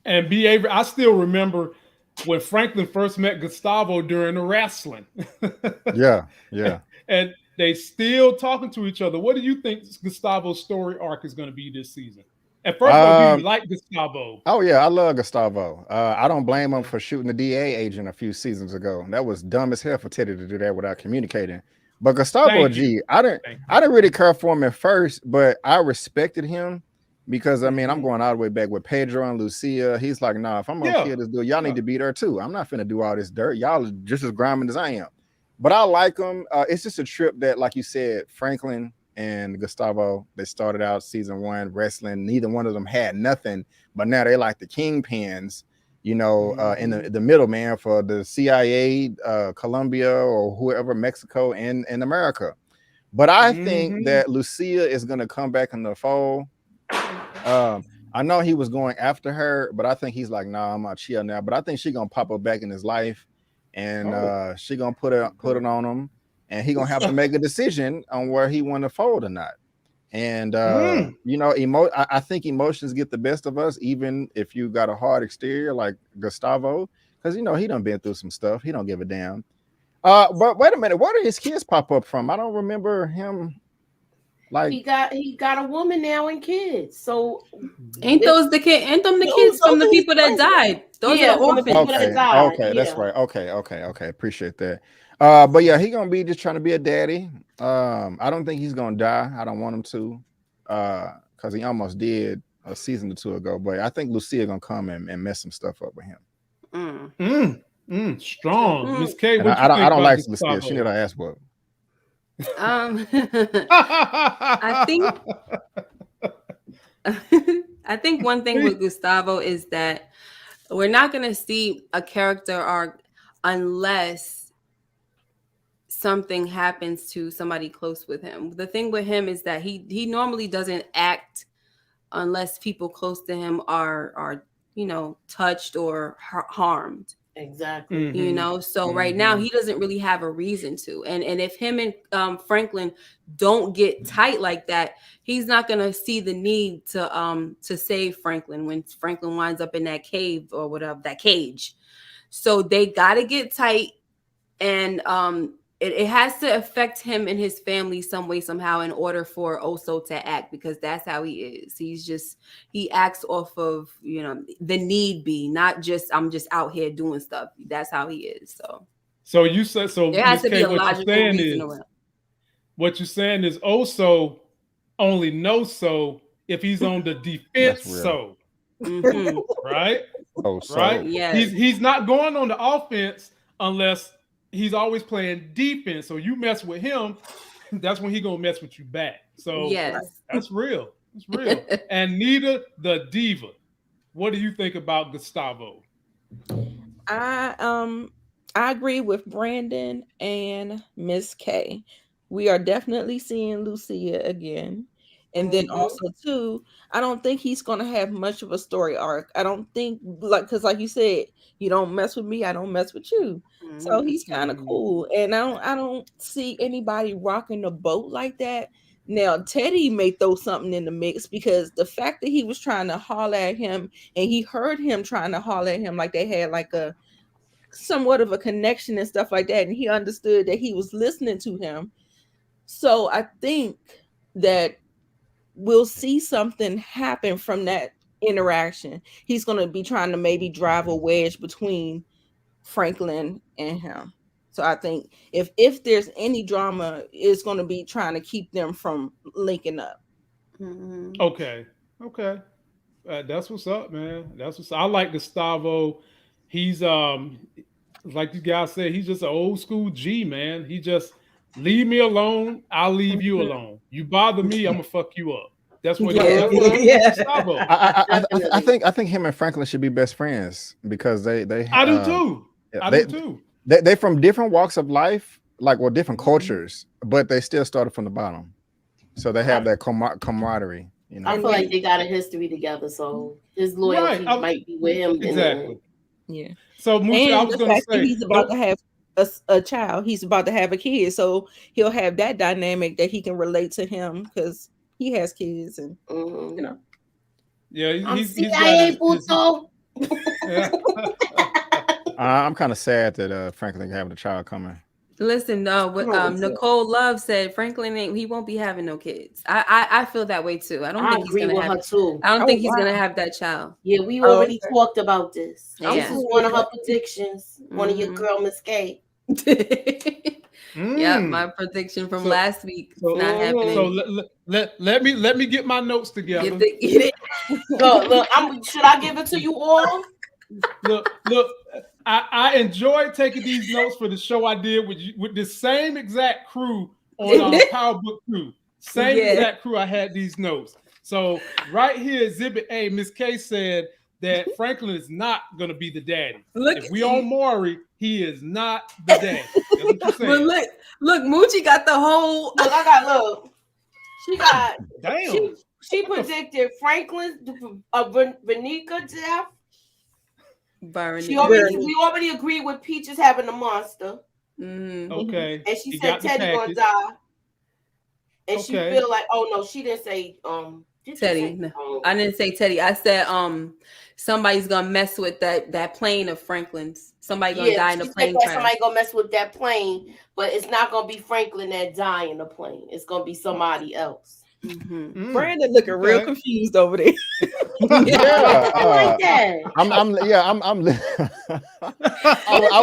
And I still remember when Franklin first met Gustavo during the wrestling. Yeah. And they still talking to each other. What do you think Gustavo's story arc is going to be this season? And first of all, do you like Gustavo? Oh yeah, I love Gustavo. I don't blame him for shooting the DA agent a few seasons ago. That was dumb as hell for Teddy to do that without communicating. But Gustavo I didn't really care for him at first, but I respected him because I'm going all the way back with Pedro and Lucia. He's like, nah, if I'm gonna kill this dude, y'all need to be there too. I'm not finna do all this dirt. Y'all are just as grimy as I am. But I like him. It's just a trip that, like you said, Franklin and Gustavo, they started out season 1 wrestling. Neither one of them had nothing, but now they like the kingpins, in the middleman for the CIA, Colombia, or whoever, Mexico and America. But I think that Lucia is going to come back in the fold. I know he was going after her, but I think he's like, nah, I'm gonna chill now. But I think she's gonna pop up back in his life, and she gonna put it on him. And he gonna have to make a decision on where he want to fold or not. And I think emotions get the best of us, even if you got a hard exterior like Gustavo, because he done been through some stuff. He don't give a damn. But wait a minute, where did his kids pop up from? I don't remember him. Like he got a woman now and kids. So ain't them the kids from the people that died? Those are the orphans. People that died. Okay, that's right. Okay. Appreciate that. But yeah, he gonna be just trying to be a daddy. I don't think he's gonna die. I don't want him to, because he almost did a season or two ago. But I think Lucia gonna come and mess some stuff up with him. Strong, Miss K. I don't like Lucia. She need her ass whooped. I think one thing with Gustavo is that we're not going to see a character arc unless something happens to somebody close with him. The thing with him is that he normally doesn't act unless people close to him are touched or harmed. Exactly. So right now he doesn't really have a reason to. And if him and Franklin don't get tight like that, he's not gonna see the need to save Franklin when Franklin winds up in that cave or whatever, that cage. So they gotta get tight, and it has to affect him and his family some way, somehow, in order for Oso to act, because that's how he is. He acts off of, the need be, not just, I'm just out here doing stuff. That's how he is. So you said, so there has to be a logical reason around. What you're saying is Oso only knows so if he's on the defense, so right? Right? Yeah. He's not going on the offense unless he's always playing defense. So you mess with him, that's when he's gonna mess with you back. So yes, that's real. It's real. And Nita the Diva, what do you think about Gustavo? I agree with Brandon and Miss K. We are definitely seeing Lucia again. And then also too, I don't think he's gonna have much of a story arc. I don't think, because like you said, you don't mess with me, I don't mess with you. So he's kind of cool, and I don't see anybody rocking the boat like that. Now Teddy may throw something in the mix, because the fact that he was trying to holler at him and he heard him trying to holler at him, like they had like a somewhat of a connection and stuff like that, and he understood that he was listening to him. So I think that we'll see something happen from that interaction. He's going to be trying to maybe drive a wedge between Franklin and him. So I think if there's any drama, it's going to be trying to keep them from linking up. Okay. That's what's up, man. That's what's up. I like Gustavo. He's like you guys said, he's just an old school G, man. He just leave me alone, I'll leave you alone. You bother me, I'm gonna fuck you up. That's what Gustavo. I think him and Franklin should be best friends, because they I do too. I do too. They from different walks of life, different cultures, but they still started from the bottom. So they have that camaraderie. I feel like they got a history together, so his loyalty might be with him. Exactly. Yeah. So Moochie, I was going to say, he's about to have a child. He's about to have a kid, so he'll have that dynamic that he can relate to him, because he has kids, and Yeah, he's CIA Buto. I'm kind of sad that Franklin having a child coming. Listen, Nicole Love said Franklin he won't be having no kids. I feel that way too. I don't think he's gonna have too. I don't think he's gonna have that child. Yeah, we already talked about this. This is one of her predictions. One of your girl, Miss K. Yeah, my prediction from last week. It's not happening. So let me get my notes together. Look, should I give it to you all? Look. I enjoyed taking these notes for the show I did with the same exact crew on Power Book 2. Same exact crew. I had these notes. So right here, Exhibit A, Miss K said that Franklin is not going to be the daddy. If we on Maury, he is not the daddy. That's what you're saying. But look, Moochie got the whole. She got. Damn. She predicted Franklin's Veronica death. We already agreed with Peaches having a monster. Okay. And she said Teddy gonna die. And she feel like, oh no, she didn't say Teddy. No, I didn't say Teddy. I said somebody's gonna mess with that plane of Franklin's. Somebody gonna die in the plane crash. Somebody gonna mess with that plane, but it's not gonna be Franklin that die in the plane. It's gonna be somebody else. Mm-hmm. Brandon looking real confused over there. Like that. I'm I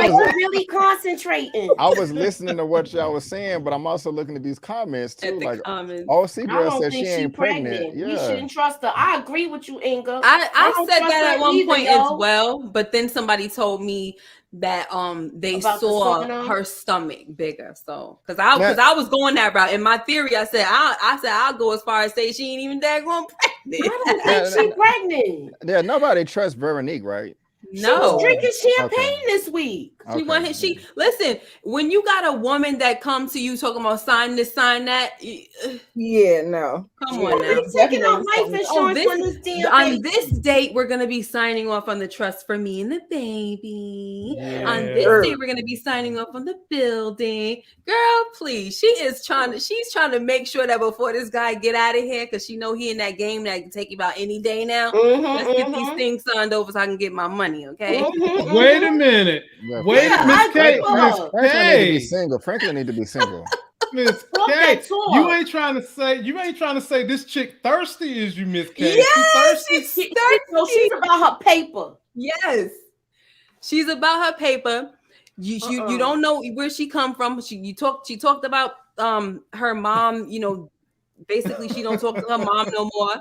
was really concentrating. I was listening to what y'all was saying, but I'm also looking at these comments too. Like, OC girl said she ain't pregnant. Yeah. You shouldn't trust her. I agree with you, Inga. I said that at one point as well, but then somebody told me that they saw her stomach bigger. So because I was going that route. In my theory, I said I'll go as far as say she ain't even daggone pregnant. I don't think she's pregnant. Yeah, nobody trusts Veronique, right? No, she was drinking champagne this week. She listen. When you got a woman that comes to you talking about sign this, sign that. Yeah, no. Come on now. Taking out life insurance on this date, we're gonna be signing off on the trust for me and the baby. Yeah. On this date, we're gonna be signing off on the building. Girl, please. She's trying to make sure that before this guy get out of here, because she know he in that game that can take you about any day now. Let's get these things signed over so I can get my money. Okay. Wait a minute. Wait a minute, Kate. Franklin need to be single. Franklin need to be single. Miss Kate, you ain't trying to say this chick thirsty, is you, Miss Kate? Yes, she's thirsty. So she's about her paper. Yes, she's about her paper. You don't know where she come from. She talked about her mom. You know, basically she don't talk to her mom no more.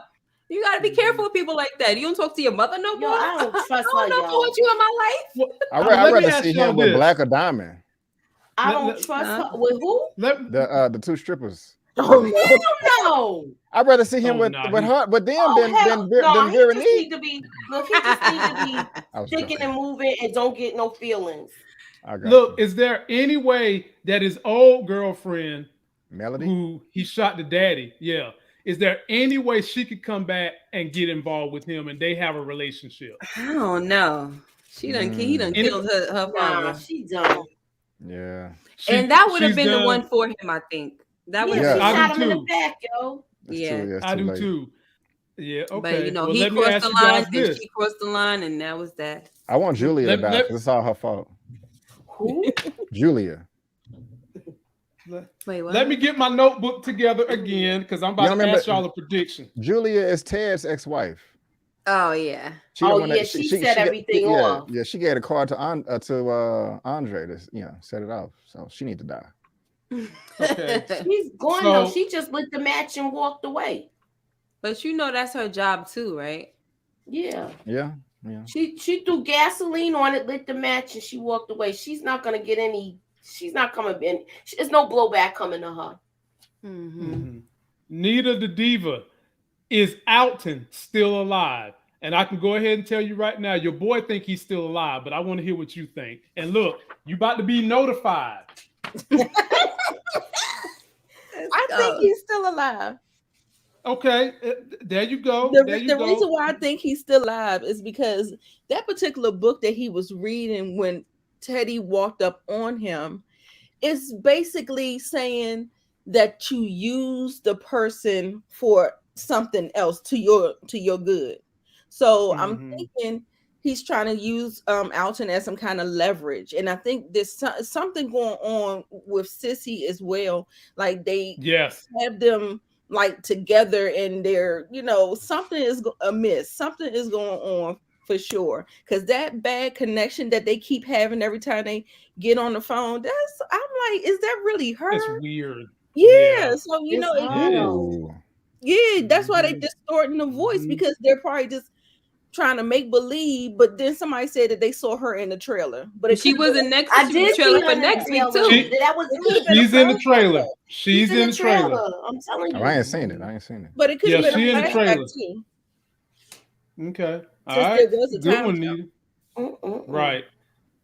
You gotta be careful with people like that. You don't talk to your mother no more. I don't trust I don't know what you in my life. I'd rather see him with Black or Diamond. I don't trust her with who? The two strippers. Oh no! I'd rather see him with her, but them than Veronique. He just need to be thinking and moving and don't get no feelings. Look, is there any way that his old girlfriend, Melody, who he shot the daddy, is there any way she could come back and get involved with him and they have a relationship? I don't know. He done killed her father. She done. Yeah. And that would have been the one for him, I think. That would have shot him in the back, yo. I do too. Yeah, okay. But he crossed the line, then she crossed the line, and that was that. I want Julia to die because it's all her fault. Who? Julia. Wait, what? Let me get my notebook together again because I'm about to ask y'all a prediction. Julia is Ted's ex-wife. Oh yeah. She set everything off. Yeah, she gave a card to Andre to set it off. So she need to die. Okay. She's going though. She just lit the match and walked away. But you know that's her job too, right? Yeah. Yeah. She threw gasoline on it, lit the match, and she walked away. She's not gonna get any. She's not coming in. There's no blowback coming to her. Mm-hmm. Nita the Diva, is Alton still alive? And I can go ahead and tell you right now, your boy think he's still alive, but I want to hear what you think. And look, you about to be notified. I think he's still alive. Okay, there you go. The reason why I think he's still alive is because that particular book that he was reading when Teddy walked up on him is basically saying that you use the person for something else to your good. So I'm thinking he's trying to use Alton as some kind of leverage, and I think there's something going on with Sissy as well. Like they have them like together, and they're something is amiss. Something is going on for sure, because that bad connection that they keep having every time they get on the phone. I'm like, is that really her? It's weird. Yeah. So that's why they distorting the voice, because they're probably just trying to make believe. But then somebody said that they saw her in the trailer, but if she wasn't next to the trailer for next week too. She's in the trailer. She's in the trailer. I'm telling you. I ain't seen it. But it could be she in the trailer too. Okay. All right. Good one, Nita. Right.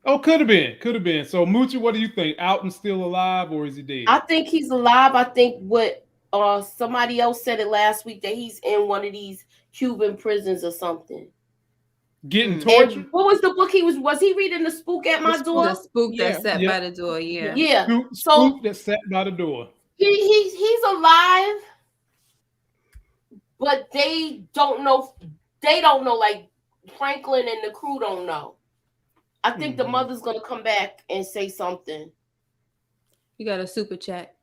Oh, could have been. So, Moochie, what do you think? Alton's still alive or is he dead? I think he's alive. I think what somebody else said it last week, that he's in one of these Cuban prisons or something. Getting tortured. And what was the book he was he reading? The Spook at My Door? The Spook that sat by the door. Yeah. Spook that sat by the door. He's alive. but they don't know. They don't know. Like Franklin and the crew don't know. I think the mother's gonna come back and say something. You got a super chat.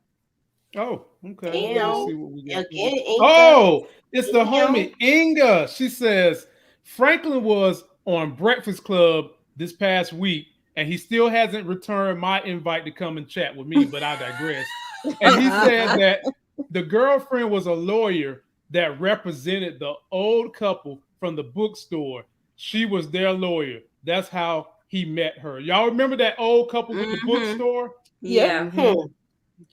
Oh, okay. Let's see what we got. Again, oh, it's the homie Inga. She says Franklin was on Breakfast Club this past week, and he still hasn't returned my invite to come and chat with me, but I digress. And he said that the girlfriend was a lawyer that represented the old couple from the bookstore. She was their lawyer. That's how he met her. Y'all remember that old couple in the bookstore? Yeah.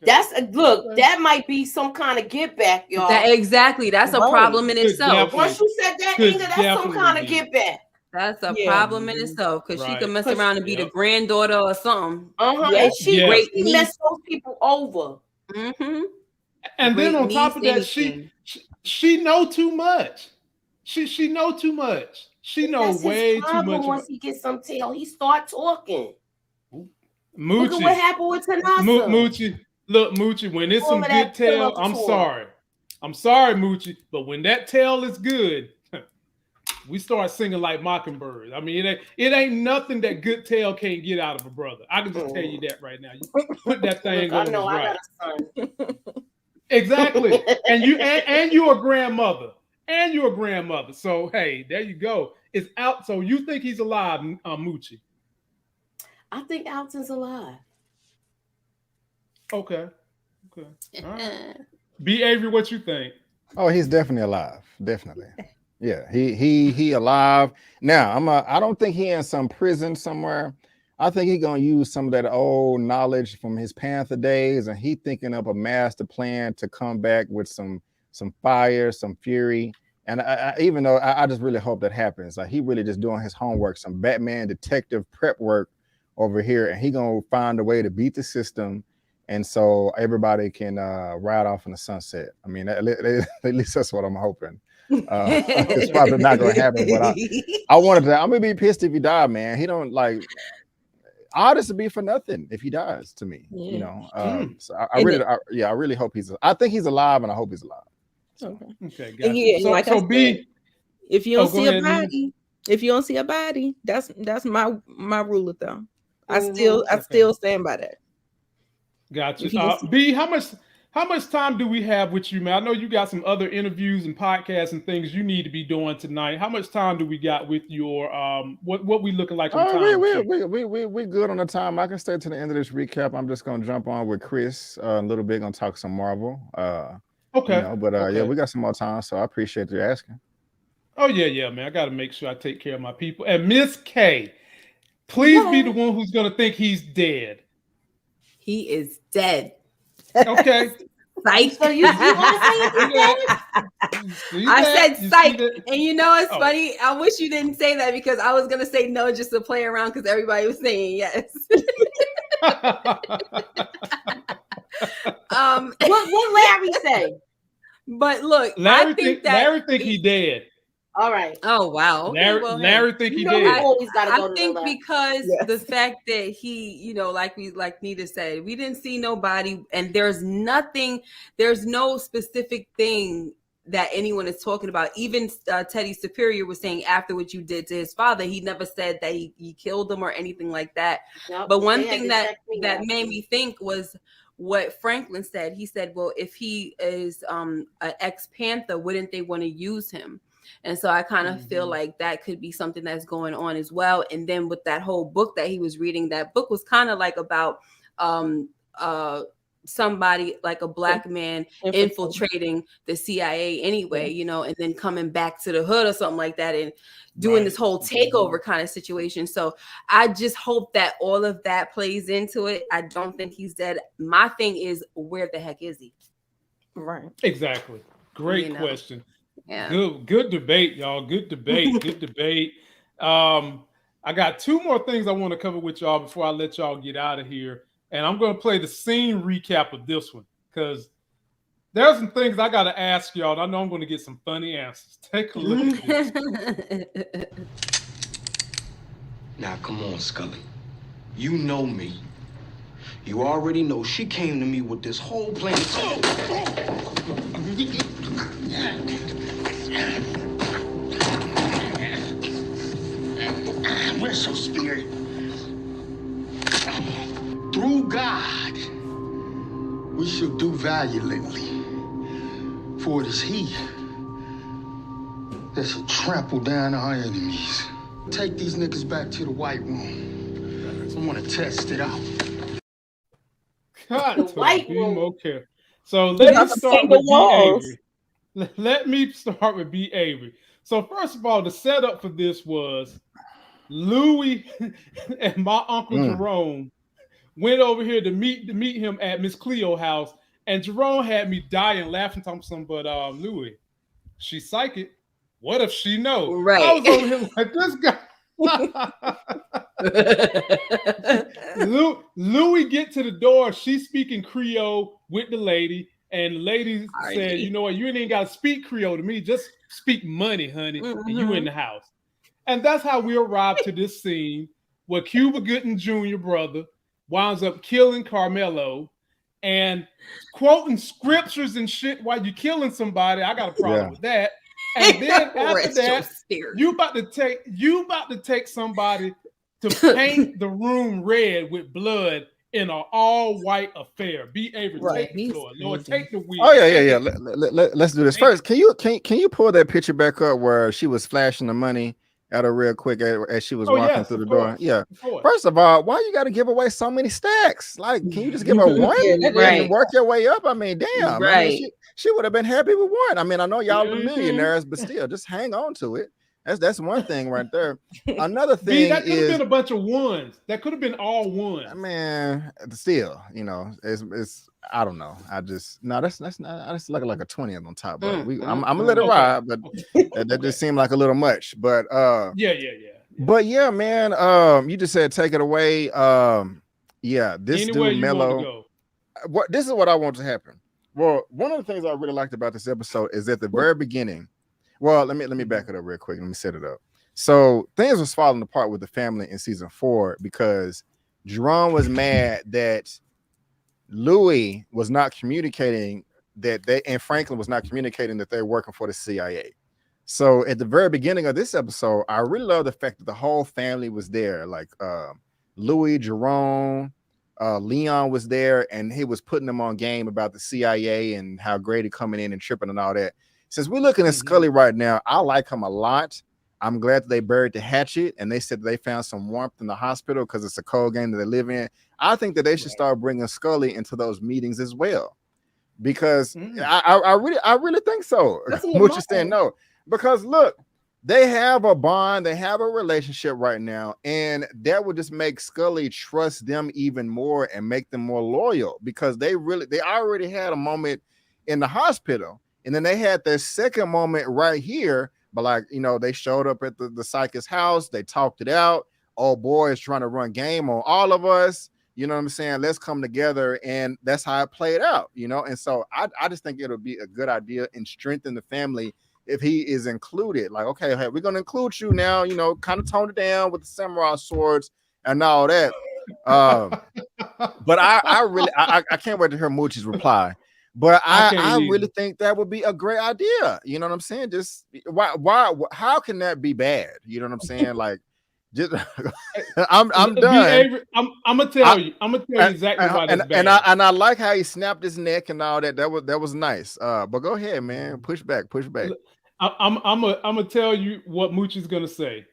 That's look. That might be some kind of get back, y'all. Exactly. That's a problem in itself. Once you said that, Inga, that's some kind of get back. That's a problem in itself because she could mess around and be the granddaughter or something. And she messed those people over. And then on top of that, she know too much. She know too much. She knows way too much. Once he gets some tail, he start talking. Moochie, look at what happened with Tanasa. Moochie, look, Moochie, when it's some good tail, I'm sorry. I'm sorry, Moochie, but when that tail is good, we start singing like Mockingbird. I mean, it ain't nothing that good tail can't get out of a brother. I can just tell you that right now. You put that thing on his right. I got a son. Exactly. And you're a grandmother. And you're a grandmother. So hey, there you go. It's out. So you think he's alive, Moochie? I think Alton's alive. Okay. All right. B. Avery, what you think? Oh, he's definitely alive. Definitely. Yeah, he alive. Now, I don't think he in some prison somewhere. I think he gonna use some of that old knowledge from his Panther days, and he thinking up a master plan to come back with some fire, some fury. And even though I just really hope that happens, like he really just doing his homework, some Batman detective prep work over here, and he gonna find a way to beat the system, and so everybody can ride off in the sunset. I mean, at least that's what I'm hoping. It's probably not gonna happen, but I wanted to. I'm gonna be pissed if he died, man. He don't like. Artists would be for nothing if he dies to me, you know. So I really hope I think he's alive, and I hope he's alive. So. Okay. Gotcha. So B, if you don't see a body, that's my rule of thumb. I still stand by that. Gotcha. B, how much time do we have with you, man? I know you got some other interviews and podcasts and things you need to be doing tonight. How much time do we got with your what we looking like on time? We good on the time. I can stay to the end of this recap. I'm just gonna jump on with Chris a little bit, gonna talk some Marvel. Okay. You know, but yeah, we got some more time, so I appreciate you asking. Oh yeah, man. I gotta make sure I take care of my people. And Miss K, please be the one who's gonna think he's dead. He is dead. Okay. Psych. So you want to say I said psych. And you know it's funny? I wish you didn't say that because I was gonna say no just to play around because everybody was saying yes. What Larry say? But look, Larry think he dead. All right. Oh wow. Okay, Larry think he did. I think because the fact that he, you know, like Nita said, we didn't see nobody, and there's no specific thing that anyone is talking about. Even Teddy Superior was saying after what you did to his father, he never said that he killed him or anything like that. Yep. But one thing that made me think was what Franklin said. He said, well, if he is an ex-Panther, wouldn't they want to use him? And so I kind of feel like that could be something that's going on as well. And then with that whole book that he was reading, that book was kind of like about somebody like a black man infiltrating the CIA anyway, you know, and then coming back to the hood or something like that and doing this whole takeover kind of situation. So I just hope that all of that plays into it. I don't think he's dead. My thing is, where the heck is he? Right. Exactly. Great question. Yeah. Good debate, y'all. Good debate. Good debate. I got two more things I want to cover with y'all before I let y'all get out of here. And I'm going to play the scene recap of this one because there's some things I got to ask y'all. And I know I'm going to get some funny answers. Take a look at this. Now, come on, Scully. You know me. You already know she came to me with this whole plan. Where's your spirit? Through God, we shall do valiantly. For it is He that shall trample down our enemies. Take these niggas back to the White Room. I want to test it out. God, The White Room. Okay. So let me start with B. Avery. Let me start with B. Avery. So first of all, the setup for this was Louis and my Uncle Jerome went over here to meet him at Miss Cleo's house, and Jerome had me dying laughing, talking something. But Louis, she's psychic. What if she know? Right. I was over here like this guy. Louis get to the door. She's speaking Creole with the lady, and the lady said, "You know what? You ain't got to speak Creole to me. Just speak money, honey, and you in the house." And that's how we arrived to this scene where Cuba Gooding Jr. brother winds up killing Carmelo and quoting scriptures and shit while you're killing somebody. I got a problem with that. And then after that, you about to take somebody to paint the room red with blood in an all-white affair. Be able to take the floor. Lord, take the wheel. Oh yeah. Let's do this first. Can you pull that picture back up where she was flashing the money at her real quick as she was walking through the door? Yeah. First of all, why you got to give away so many stacks? Like, can you just give her one and work your way up? I mean, damn. Right. I mean, she would have been happy with one. I mean, I know y'all are millionaires, but still, just hang on to it. That's one thing right there. Another thing that could have been a bunch of ones. That could have been all ones. Man, still, it's I don't know. That's not. I just look like a 20 on top. But I'm gonna let it ride. But that just seemed like a little much. But yeah. But yeah, man. You just said take it away. Yeah, this Anywhere dude Mello. This is what I want to happen. Well, one of the things I really liked about this episode is at the very beginning. Well, let me back it up real quick. Let me set it up. So things was falling apart with the family in season 4 because Jerome was mad that Louis was not communicating and Franklin was not communicating that they're working for the CIA. So at the very beginning of this episode, I really love the fact that the whole family was there. Like Louis, Jerome, Leon was there, and he was putting them on game about the CIA and how Grady coming in and tripping and all that. Since we're looking at Scully right now, I like him a lot. I'm glad that they buried the hatchet and they said that they found some warmth in the hospital because it's a cold game that they live in. I think that they should start bringing Scully into those meetings as well, because I really think so. Moochie saying no, because look, they have a bond, they have a relationship right now, and that would just make Scully trust them even more and make them more loyal, because they already had a moment in the hospital. And then they had their second moment right here, but they showed up at the psychic's house. They talked it out. Oh, boy is trying to run game on all of us. You know what I'm saying? Let's come together. And that's how it played out, And so I just think it'll be a good idea and strengthen the family if he is included. Like, okay, hey, we're going to include you now, kind of tone it down with the samurai swords and all that. But I can't wait to hear Moochie's reply. But I really think that would be a great idea. You know what I'm saying? Just why? How can that be bad? You know what I'm saying? Like, just I'm done. I'm gonna tell you. I'm gonna tell you exactly why that's bad. And I like how he snapped his neck and all that. That was nice. But go ahead, man. Push back. I'm gonna tell you what Moochie's gonna say.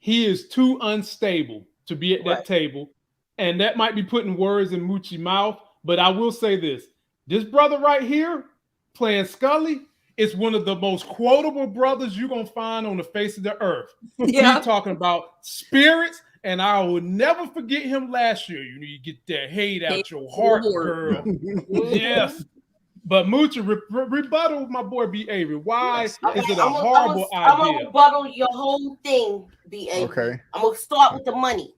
He is too unstable to be at that table, and that might be putting words in Moochie's mouth. But I will say this. This brother right here playing Scully is one of the most quotable brothers you're going to find on the face of the earth. Yeah. He's talking about spirits, and I will never forget him last year. You get that hate out your heart, girl. Yes. But Moochie, rebuttal my boy B. Avery. Why is it a horrible idea? I'm going to rebuttal your whole thing, B. Avery. Okay. I'm going to start with the money.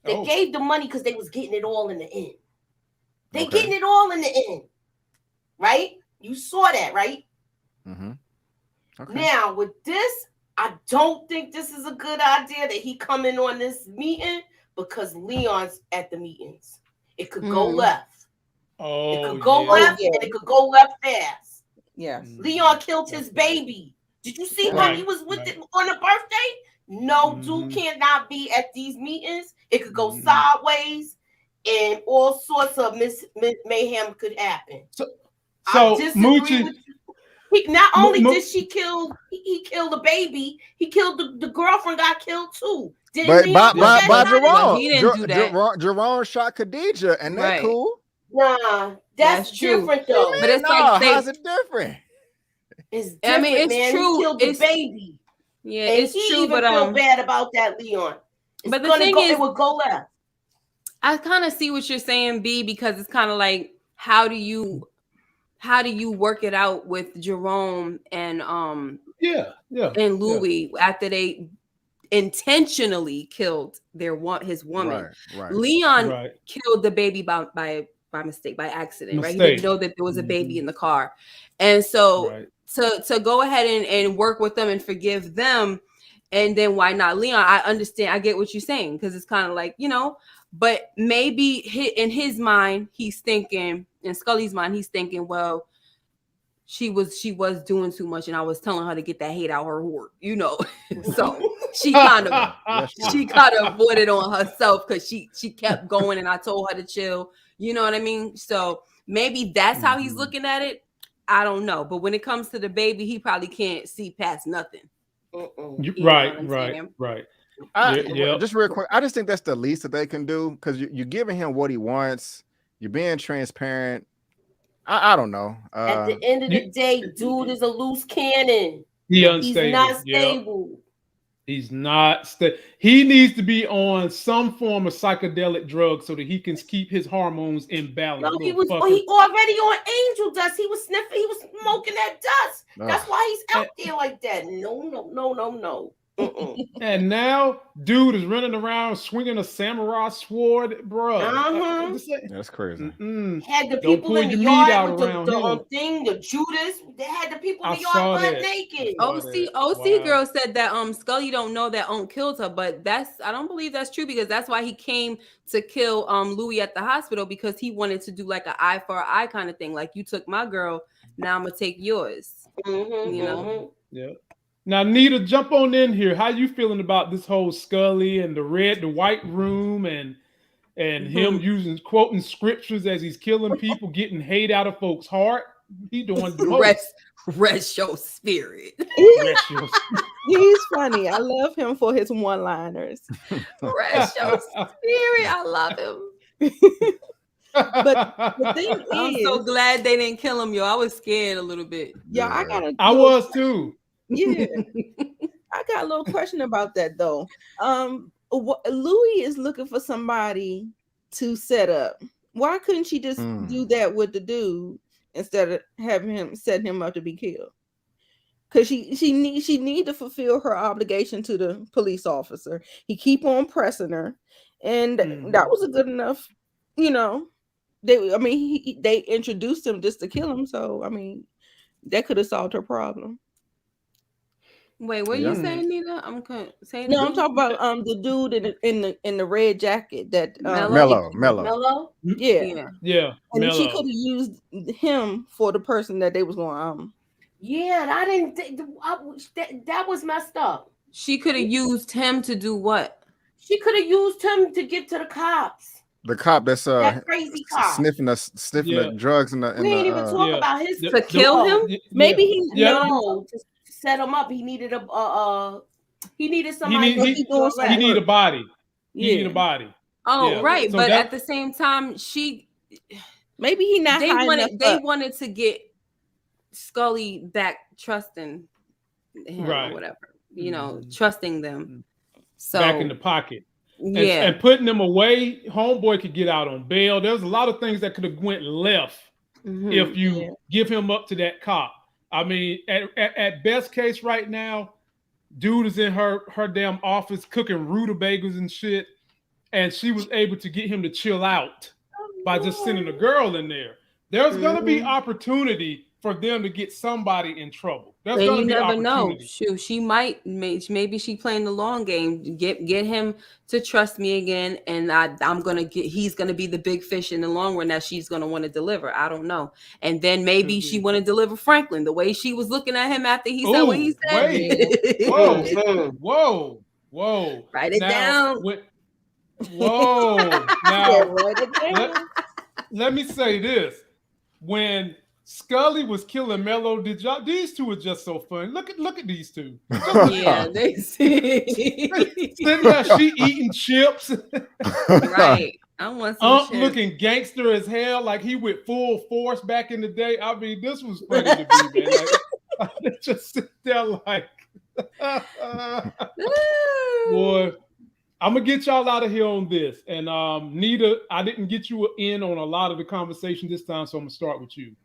They gave the money because they was getting it all in the end. They getting it all in the end, right? You saw that, right? Mm-hmm. Okay. Now, with this, I don't think this is a good idea that he come in on this meeting because Leon's at the meetings. it could go left. Oh, it could go left, and it could go left fast. Yes. Leon killed his baby. Did you see how he was with it on the birthday? No, dude cannot be at these meetings. It could go sideways, and all sorts of mayhem could happen. So I disagree Moochie, with you. Not only did he kill the baby, he killed the girlfriend. Got killed too. But by Jerome, he didn't do that. Jerome shot Khadijah, and that's cool. Nah, that's different though. But it's how's it different? It's different, I mean, it's man. true. He killed the baby. Yeah, and it's he true. Even but feel bad about that, Leon. But the thing is, it would go left. I kind of see what you're saying, B, because it's kind of like how do you work it out with Jerome and and Louis after they intentionally killed his woman. Right. Leon killed the baby by mistake, by accident, right? He didn't know that there was a baby in the car. And so to go ahead and work with them and forgive them, and then why not Leon? I understand. I get what you're saying, because it's kind of like, but maybe in his mind, he's thinking, in Scully's mind, he's thinking, well, she was doing too much, and I was telling her to get that hate out her whore, So she kind of brought it on herself because she kept going, and I told her to chill. You know what I mean? So maybe that's how he's looking at it. I don't know. But when it comes to the baby, he probably can't see past nothing. Right. Just real quick, I just think that's the least that they can do, because you're giving him what he wants. You're being transparent. I don't know. At the end of the day, dude is a loose cannon. He's not stable. He's not he needs to be on some form of psychedelic drug so that he can keep his hormones in balance. No, he already on angel dust. He was sniffing, he was smoking that dust. That's why he's out there like that. No. And now dude is running around swinging a samurai sword, bro. That's crazy. Had the people in the yard with the Judas. They had the people in the yard butt naked. OC girl said that Scully don't know that killed her, but I don't believe that's true, because that's why he came to kill Louis at the hospital, because he wanted to do like an eye for an eye kind of thing. Like, you took my girl, now I'm gonna take yours. Yeah. Now, Nita, jump on in here. How you feeling about this whole Scully and the white room and him quoting scriptures as he's killing people, getting hate out of folks' heart? He doing the most. Rest your spirit. He's funny. I love him for his one-liners. Rest your spirit. I love him. But the thing is, I'm so glad they didn't kill him, yo. I was scared a little bit. Yeah, I was too. Yeah, I got a little question about that though. Louis is looking for somebody to set up. Why couldn't she just do that with the dude instead of having him setting him up to be killed? Because she need to fulfill her obligation to the police officer. He keep on pressing her, and that was a good enough. They introduced him just to kill him. So that could have solved her problem. Wait, what are you saying, Nita? I'm talking about the dude in the red jacket that Mellow. Yeah. And she could have used him for the person that they was going. Yeah, I didn't. That was messed up. She could have used him to do what? She could have used him to get to the cops. The cop that's that crazy cop sniffing the drugs in the. We didn't even talk about his to kill him. Maybe he to set him up. He needed he needed somebody. He needed a body. He needed a body. Oh, right. So but at the same time, maybe he not. They wanted to get Scully back trusting him or whatever. Trusting them. So back in the pocket. And putting them away, homeboy could get out on bail. There's a lot of things that could have went left if you give him up to that cop. At best case right now, dude is in her damn office cooking rutabagas and shit, and she was able to get him to chill out by just sending a girl in there. There's gonna be opportunity for them to get somebody in trouble. There's And gonna you be never know. opportunity. Shoot, she might, maybe she playing the long game. Get him to trust me again, and he's gonna be the big fish in the long run that she's gonna want to deliver. I don't know. And then maybe she want to deliver Franklin the way she was looking at him after he said what he said. Wait. Whoa. Write it down. Whoa. Now, Write it down. let me say this. When Scully was killing Mello, these two are just so funny. Look at these two. Yeah, they see. Sitting there, she eating chips. Right. I want some chips. Looking gangster as hell, like he went full force back in the day. I mean, this was funny to me, man. Like, I just sit there like, boy. I'm gonna get y'all out of here on this. And Nita, I didn't get you in on a lot of the conversation this time, so I'm gonna start with you.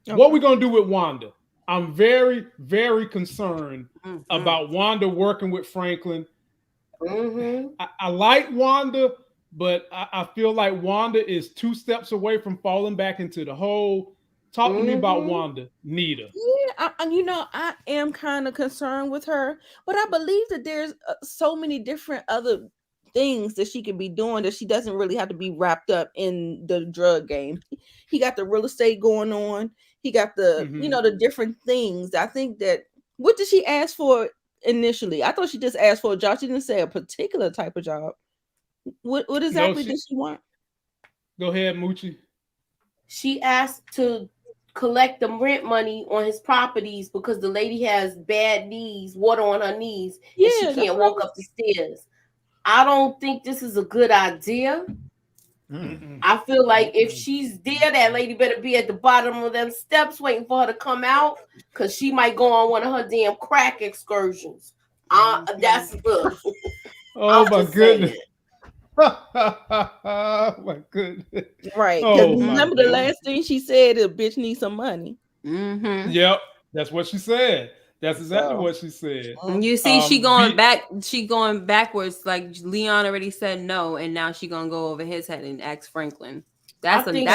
Okay. What we gonna do with Wanda? I'm very, very concerned about Wanda working with Franklin. I like Wanda, but I feel like Wanda is 2 steps away from falling back into the hole. Talk to me about Wanda, Nita. Yeah, I am kind of concerned with her, but I believe that there's so many different other things that she could be doing that she doesn't really have to be wrapped up in the drug game. He got the real estate going on. He got the, the different things. I think that, what did she ask for initially? I thought she just asked for a job. She didn't say a particular type of job. What exactly did she want? Go ahead, Moochie. She asked to collect the rent money on his properties because the lady has bad knees, water on her knees, and she can't walk up the stairs. I don't think this is a good idea. I feel like if she's there, that lady better be at the bottom of them steps waiting for her to come out, because she might go on one of her damn crack excursions. That's good. Oh my goodness. Oh my goodness. Right. Remember the last thing she said, a bitch needs some money. Yep. That's what she said. That's exactly what she said. You see, she going backwards. Like Leon already said no, and now she gonna go over his head and ask Franklin. I think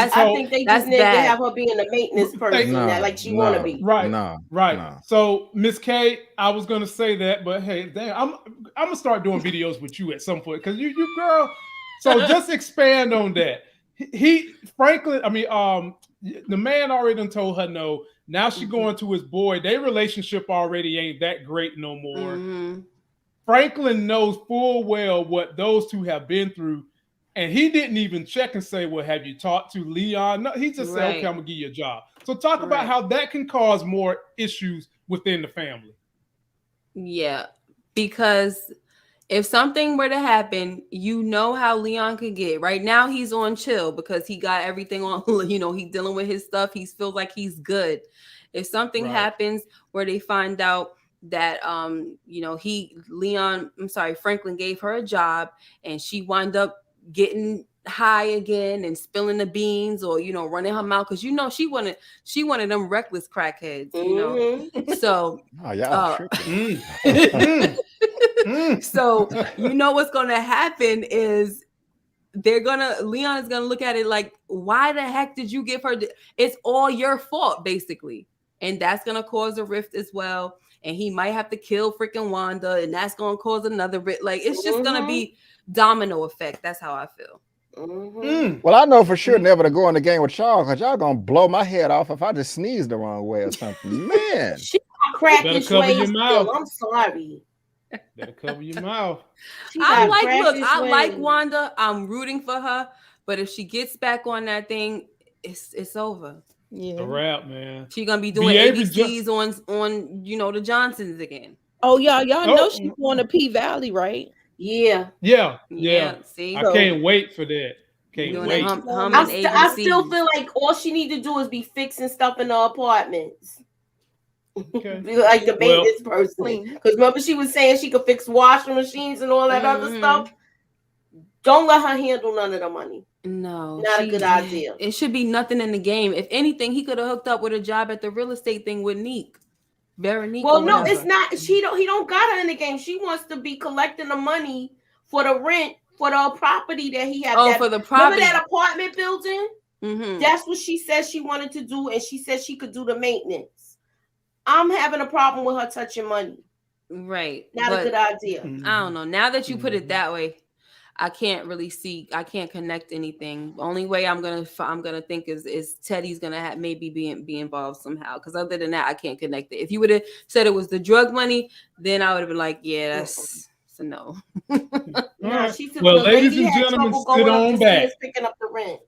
they just need to have her being a maintenance person that like she want to be. Right. So Miss K, I was gonna say that, but hey, damn, I'm gonna start doing videos with you at some point, because you girl. So just expand on that. Franklin, the man already done told her no. Now she going to his boy. Their relationship already ain't that great no more. Franklin knows full well what those two have been through, and he didn't even check and say, well, have you talked to Leon? No, he just said, okay, I'm gonna give you a job. So talk about how that can cause more issues within the family. Yeah, because if something were to happen, you know how Leon could get. Right now, he's on chill because he got everything on, he's dealing with his stuff. He feels like he's good. If something happens where they find out that, Franklin gave her a job and she wound up getting high again and spilling the beans, or, running her mouth, because, she wanted them reckless crackheads, So, so what's gonna happen is Leon is gonna look at it like, why the heck did you give her it's all your fault, basically. And that's gonna cause a rift as well, and he might have to kill freaking Wanda, and that's gonna cause another rift. Like, it's just gonna be domino effect. That's how I feel. Well, I know for sure never to go in the game with y'all, because y'all gonna blow my head off if I just sneeze the wrong way or something. Man, she crackish ways. I'm sorry. Better cover your mouth. I like Wanda. I'm rooting for her, but if she gets back on that thing, it's over. Yeah, a wrap, man. She's gonna be doing ABCs on the Johnsons again. Oh, y'all know she's going to P Valley, right? Yeah. See, I can't wait for that. Can't wait. I still feel like all she need to do is be fixing stuff in the apartments. Okay. Be like the maintenance person. Because remember, she was saying she could fix washing machines and all that other stuff. Don't let her handle none of the money. No, not a good idea. It should be nothing in the game. If anything, he could have hooked up with a job at the real estate thing with Neek. Veronique. Well, no, it's not. He don't got her in the game. She wants to be collecting the money for the rent for the property that he had. Oh, for the property. Remember that apartment building? That's what she said she wanted to do, and she said she could do the maintenance. I'm having a problem with her touching money. Right. Not a good idea. I don't know. Now that you put it that way, I can't really see. I can't connect anything. The only way I'm gonna think is Teddy's gonna maybe be involved somehow. Because other than that, I can't connect it. If you would have said it was the drug money, then I would have been like, yeah, that's a no. No, well, ladies and gentlemen, sit on back. Picking up the rent.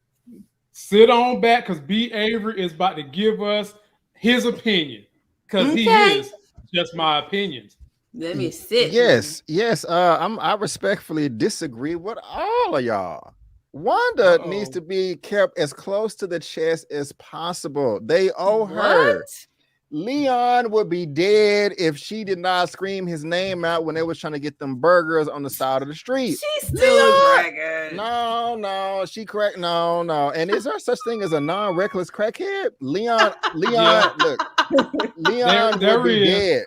Sit on back, because B. Avery is about to give us his opinion, because he is just my opinions. Let me sit. Yes. I respectfully disagree with all of y'all. Wanda needs to be kept as close to the chest as possible. They owe her. Leon would be dead if she did not scream his name out when they was trying to get them burgers on the side of the street. She's still a crackhead. No, she crack. No. And is there such thing as a non-reckless crackhead? Leon, look, Leon would be dead.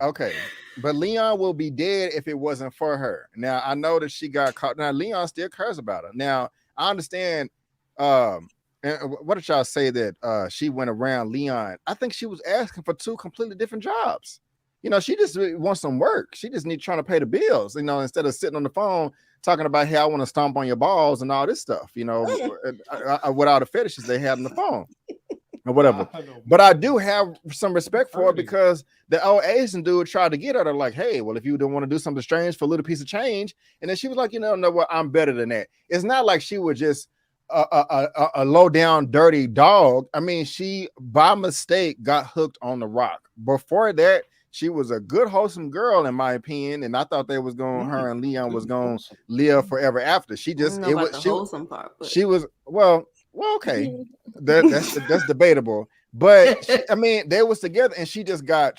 Okay. But Leon will be dead if it wasn't for her. Now, I know that she got caught. Now, Leon still cares about her. Now, I understand. And what did y'all say that she went around Leon? I think she was asking for 2 completely different jobs. You know, she just wants some work. She just needs trying to pay the bills, you know, instead of sitting on the phone talking about, hey, I want to stomp on your balls and all this stuff, you know, with all the fetishes they had on the phone or whatever. But I do have some respect for her because the old Asian dude tried to get her. They're like, hey, well, if you don't want to do something strange for a little piece of change. And then she was like, you know what? I'm better than that. It's not like she was just a low down dirty dog. I mean, she by mistake got hooked on the rock. Before that, she was a good wholesome girl in my opinion, and I thought they was going her and Leon was going to live forever after. She just she was well okay. That's debatable, but I mean they was together and she just got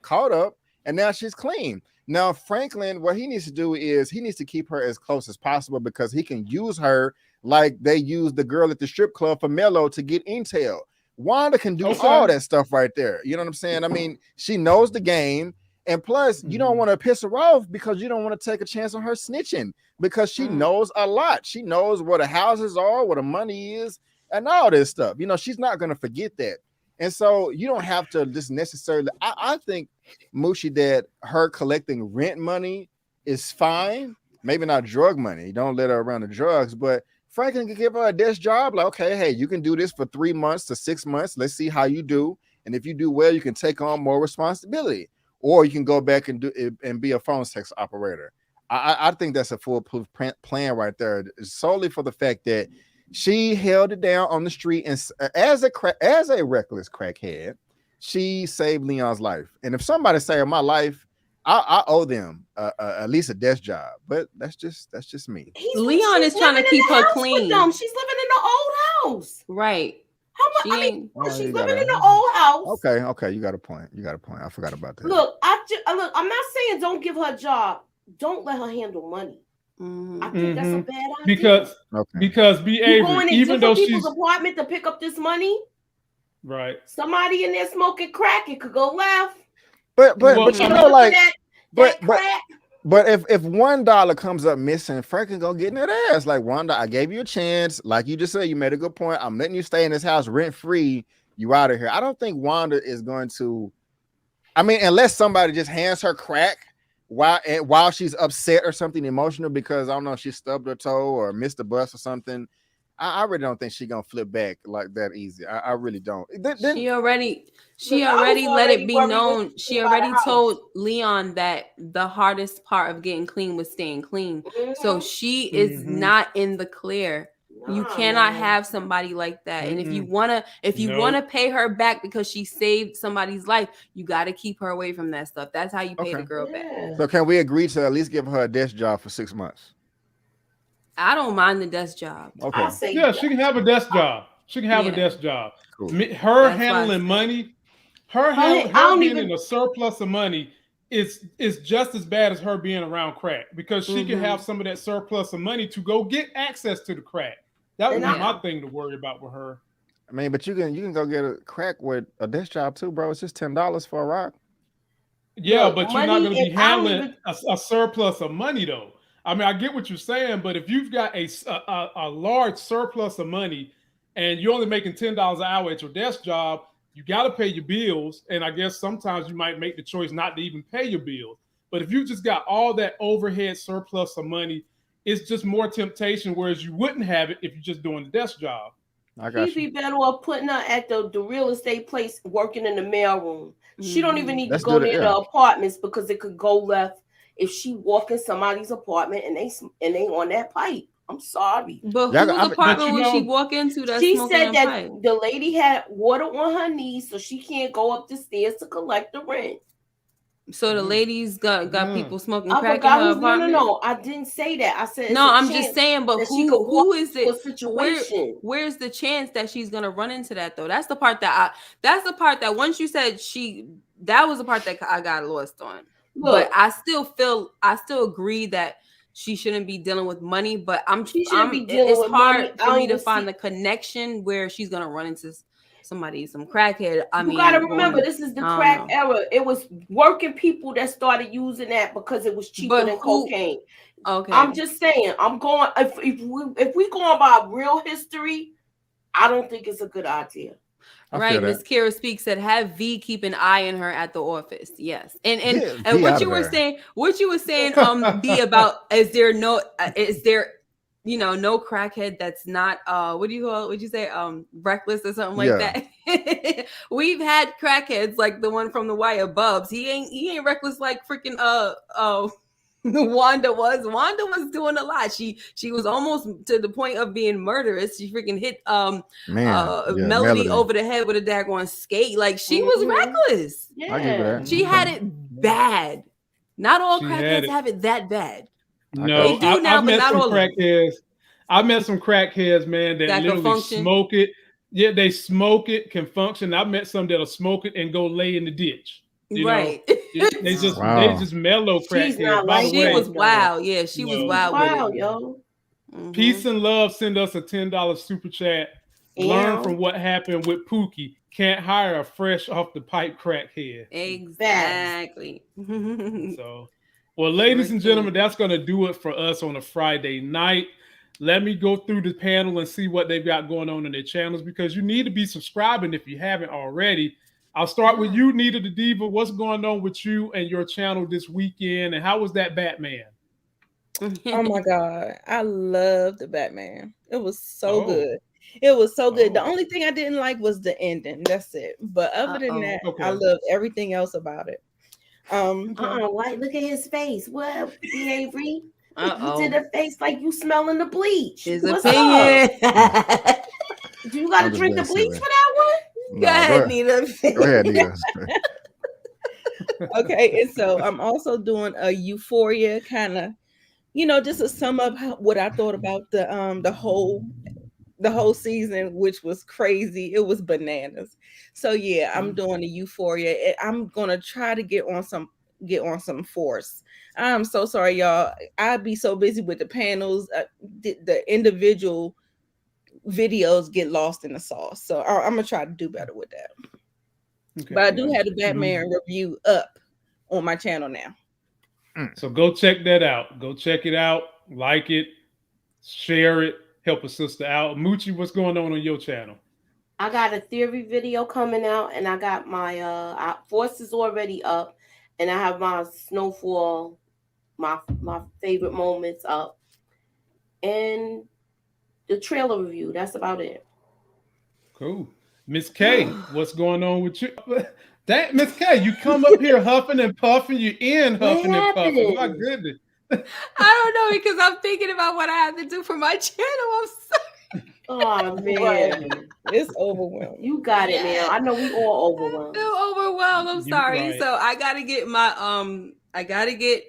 caught up and now she's clean. Now Franklin, what he needs to do is he needs to keep her as close as possible because he can use her like they used the girl at the strip club for Mello to get intel. Wanda can do all that stuff right there. You know what I'm saying? I mean, she knows the game. And plus, you don't want to piss her off because you don't want to take a chance on her snitching because she knows a lot. She knows where the houses are, where the money is, and all this stuff. You know, she's not going to forget that. And so you don't have to just necessarily. I think, Moochie, that her collecting rent money is fine. Maybe not drug money. Don't let her around the drugs, but Franklin can give her a desk job. Like, okay, hey, you can do this for 3 months to 6 months. Let's see how you do. And if you do well, you can take on more responsibility. Or you can go back and do it and be a phone sex operator. I think that's a foolproof plan right there, solely for the fact that she held it down on the street, and as a reckless crackhead, she saved Leon's life. And if somebody saved my life, I owe them at least a desk job. But that's just me. Leon is trying to keep her clean. She's living in the old house, right? How much? She's living in the old house. Okay, you got a point. I forgot about that. Look, I'm not saying don't give her a job. Don't let her handle money. I think that's a bad idea. Because be able, even though she's people's apartment to pick up this money, right? Somebody in there smoking crack, it could go left. But you know, like, but if $1 comes up missing, Franklin gonna get in that ass. Like, Wanda, I gave you a chance. Like you just said, you made a good point. I'm letting you stay in this house rent free. You out of here. I don't think Wanda is going to. I mean, unless somebody just hands her crack while she's upset or something emotional because I don't know if she stubbed her toe or missed the bus or something. I really don't think she's gonna flip back like that easy. I really don't. She already let it be known. She already told Leon that the hardest part of getting clean was staying clean. So she is not in the clear. You cannot have somebody like that. And if you wanna pay her back because she saved somebody's life, you got to keep her away from that stuff. That's how you pay the girl back. So can we agree to at least give her a desk job for 6 months? I don't mind the desk job. Okay. She can have a desk job. She can have a desk job. Cool. Her handling money, her being in a surplus of money is just as bad as her being around crack because she can have some of that surplus of money to go get access to the crack. That would be my thing to worry about with her. I mean, but you can go get a crack with a desk job too, bro. It's just $10 for a rock. Yeah, but you're not going to be handling a surplus of money though. I mean, I get what you're saying, but if you've got a large surplus of money and you're only making $10 an hour at your desk job, you got to pay your bills. And I guess sometimes you might make the choice not to even pay your bills. But if you just got all that overhead surplus of money, it's just more temptation, whereas you wouldn't have it if you're just doing the desk job. He'd be better off putting her at the real estate place working in the mailroom. She don't even need to go near the apartments because it could go left if she walk in somebody's apartment and they on that pipe. I'm sorry. But whose apartment would she walk into? She said that the lady had water on her knees, so she can't go up the stairs to collect the rent. So the ladies got people smoking crack in her apartment? No, I didn't say that. I said no. I'm just saying, but who is it? Situation. Where's the chance that she's gonna run into that though? That's the part that once you said that was the part that I got lost on. Look, but I still agree that she shouldn't be dealing with money. But it's hard for me to find the connection where she's gonna run into some crackhead. You gotta remember, this is the crack era. It was working people that started using that because it was cheaper than cocaine. Okay, I'm just saying. I'm going. If we going by real history, I don't think it's a good idea. Right, Miss Kira Speaks said, "Have V keep an eye on her at the office." Yes, and what you were saying, B, about is there no crackhead that's not would you say reckless or something like that. We've had crackheads like the one from The Wire, Bubs. He ain't reckless like freaking Wanda was doing a lot. She was almost to the point of being murderous. She freaking hit Melody over the head with a daggone skate. Like she was reckless. Yeah, she had it bad. Not all crackheads have it that bad. No, they do now, but not all crackheads. I met some crackheads, man, that literally smoke it. Yeah, they smoke it, can function. I met some that'll smoke it and go lay in the ditch. They just mellow crackheads. She was wild. Yeah, she was wild. Wow, yo. Peace and love. Send us a $10 super chat. Learn from what happened with Pookie. Can't hire a fresh off the pipe crackhead. Exactly. So, well, ladies and gentlemen, that's going to do it for us on a Friday night. Let me go through the panel and see what they've got going on in their channels, because you need to be subscribing if you haven't already. I'll start with you, Nita the Diva. What's going on with you and your channel this weekend? And how was that Batman? Oh my God. I love the Batman. It was so good. It was so good. The only thing I didn't like was the ending. That's it. But other than that, I loved everything else about it. White, look at his face. What, Avery? You did a face like you smelling the bleach. His opinion. Do you got to drink the bleach for that one? No, go ahead, Nita. Go ahead, Nita. Okay, and so I'm also doing a Euphoria kind of, just to sum up what I thought about the whole season, which was crazy. It was bananas. So yeah, I'm doing the Euphoria. I'm gonna try to get on some Force. I'm so sorry, y'all. I'd be so busy with the panels, the individual videos get lost in the sauce. So I'm gonna try to do better with that. Okay. But I do have the Batman review up on my channel now. So go check that out. Go check it out. Like it, share it, help a sister out. Moochie, what's going on your channel? I got a theory video coming out, and I got my Force is already up, and I have my Snowfall, my favorite moments up, and the trailer review. That's about it. Cool. Miss K, what's going on with you? That Miss K, you come up here huffing and puffing. You in huffing and puffing. My goodness. I don't know, because I'm thinking about what I have to do for my channel. I'm sorry. Oh man, it's overwhelmed. You got it, man. I know we all overwhelmed. I feel overwhelmed. I'm sorry. Right. So I gotta get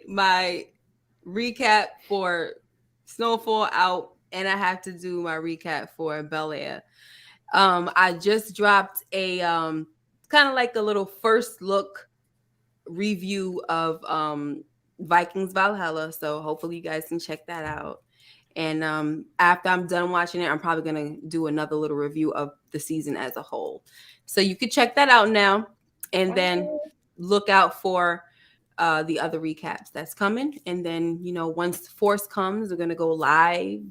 my recap for Snowfall out, and I have to do my recap for Bel Air. I just dropped a kind of like a little first look review of Vikings Valhalla, so hopefully you guys can check that out. And after I'm done watching it, I'm probably gonna do another little review of the season as a whole. So you can check that out now, and then look out for the other recaps that's coming. And then, once Force comes, we're going to go live,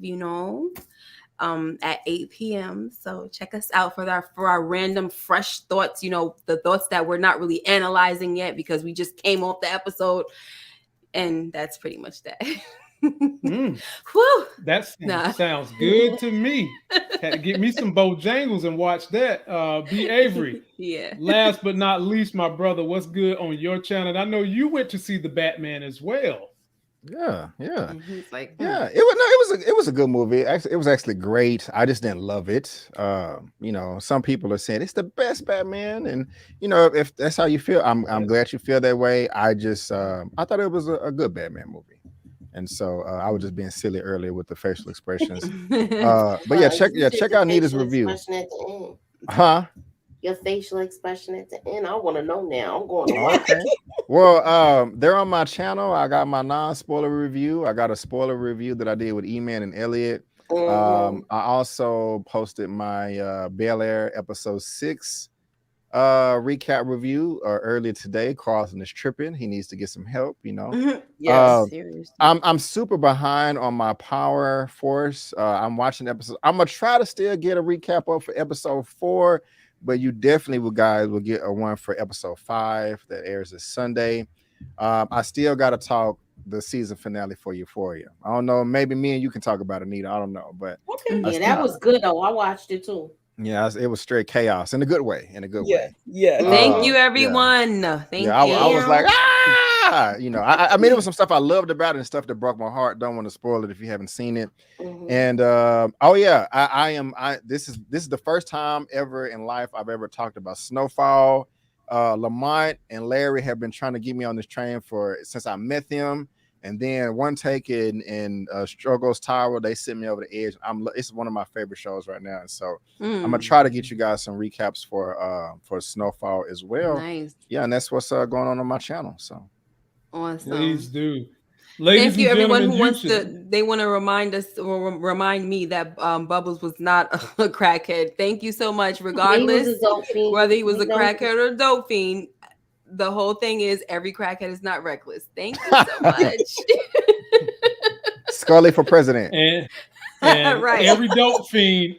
at 8 p.m. So check us out for our random fresh thoughts, the thoughts that we're not really analyzing yet because we just came off the episode. And that's pretty much that. Whew. That sounds good to me. Had to get me some Bojangles and watch that. B. Avery. Yeah. Last but not least, my brother, what's good on your channel? And I know you went to see the Batman as well. Yeah. He's like, yeah. It was a good movie. Actually, it was actually great. I just didn't love it. Some people are saying it's the best Batman, and if that's how you feel, I'm glad you feel that way. I just I thought it was a good Batman movie. And so I was just being silly earlier with the facial expressions. But check out Nita's review. Huh? Your facial expression at the end. I want to know now. I'm going to watch. Okay. Well, they're on my channel. I got my non-spoiler review. I got a spoiler review that I did with E-Man and Elliot. I also posted my Bel Air episode 6 recap review earlier today. Carlton is tripping. He needs to get some help, Yes, seriously. I'm super behind on my Power Force. I'm watching episodes. I'm gonna try to still get a recap up for episode 4, but you definitely guys will get a one for episode 5 that airs this Sunday. I still gotta talk the season finale for Euphoria. I don't know, maybe me and you can talk about it, Nita. I don't know, but yeah, that was good though. I watched it too. Yeah, it was straight chaos in a good way. Yeah. Thank you, everyone. Yeah. Thank you. I was like, I mean, it was some stuff I loved about it and stuff that broke my heart. Don't want to spoil it if you haven't seen it. And this is the first time ever in life I've ever talked about Snowfall. Lamont and Larry have been trying to get me on this train since I met them. And then One Take in Struggles Tower, they sent me over the edge. It's one of my favorite shows right now, and so I'm gonna try to get you guys some recaps for Snowfall as well. Nice. Yeah, and that's what's going on my channel. So awesome. Please do. Ladies Thank you, everyone who wants to. They want to remind us or remind me that Bubbles was not a crackhead. Thank you so much. Regardless, whether he was a crackhead or a dope fiend. The whole thing is every crackhead is not reckless. Thank you so much. Scully for president. And right. every dope fiend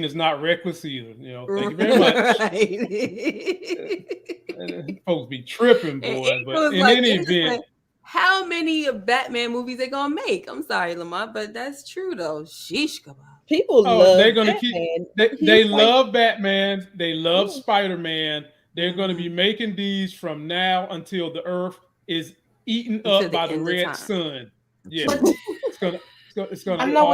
is not reckless either. Thank you very much. Right. Folks be tripping, boy. But in any event, how many Batman movies they gonna make? I'm sorry, Lamont, but that's true though. Sheesh kebab. People love they're gonna Batman. They love Batman. They love Spider-Man. They're going to be making these from now until the earth is eaten up by the red sun. Yeah, it's gonna I know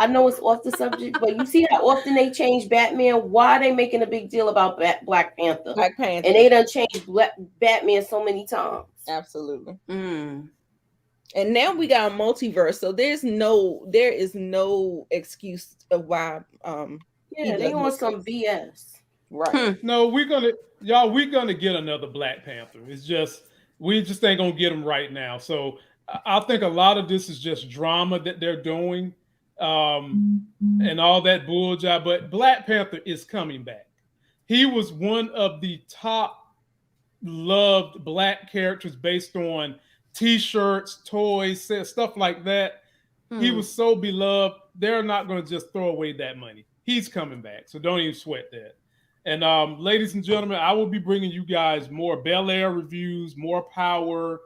I know it's off the subject, but you see how often they change Batman. Why are they making a big deal about Black Panther? And they done changed Batman so many times. Absolutely. And now we got a multiverse, so there is no excuse of why. They want some BS. Right. No, we're gonna get another Black Panther. It's just we just ain't gonna get them right now. So I think a lot of this is just drama that they're doing, and all that bull job. But Black Panther is coming back. He was one of the top loved Black characters based on T-shirts, toys, stuff like that. He was so beloved. They're not going to just throw away that money. He's coming back, so don't even sweat that. And ladies and gentlemen, I will be bringing you guys more Bel Air reviews, more Power.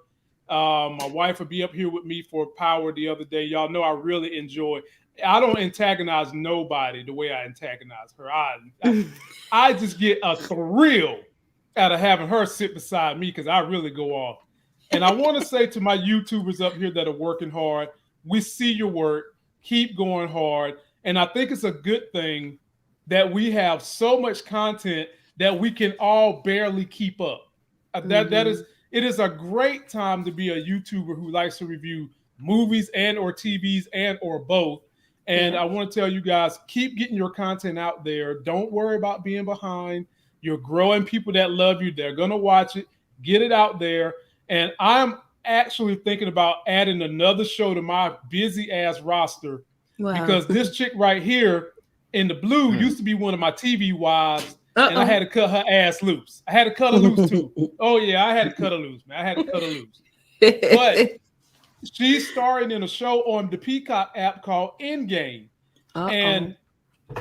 My wife will be up here with me for Power the other day. Y'all know I really enjoy. I don't antagonize nobody the way I antagonize her. I just get a thrill out of having her sit beside me because I really go off. And I want to say to my YouTubers up here that are working hard, we see your work. Keep going hard. And I think it's a good thing that we have so much content that we can all barely keep up. It is a great time to be a YouTuber who likes to review movies and or TVs and or both. And I want to tell you guys, keep getting your content out there. Don't worry about being behind. You're growing people that love you. They're going to watch it. Get it out there. And I'm actually thinking about adding another show to my busy ass roster because this chick right here in the blue used to be one of my TV wives, and I had to cut her ass loose. I had to cut her loose too. Oh yeah, I had to cut her loose, man. I had to cut her loose. But she's starring in a show on the Peacock app called Endgame. And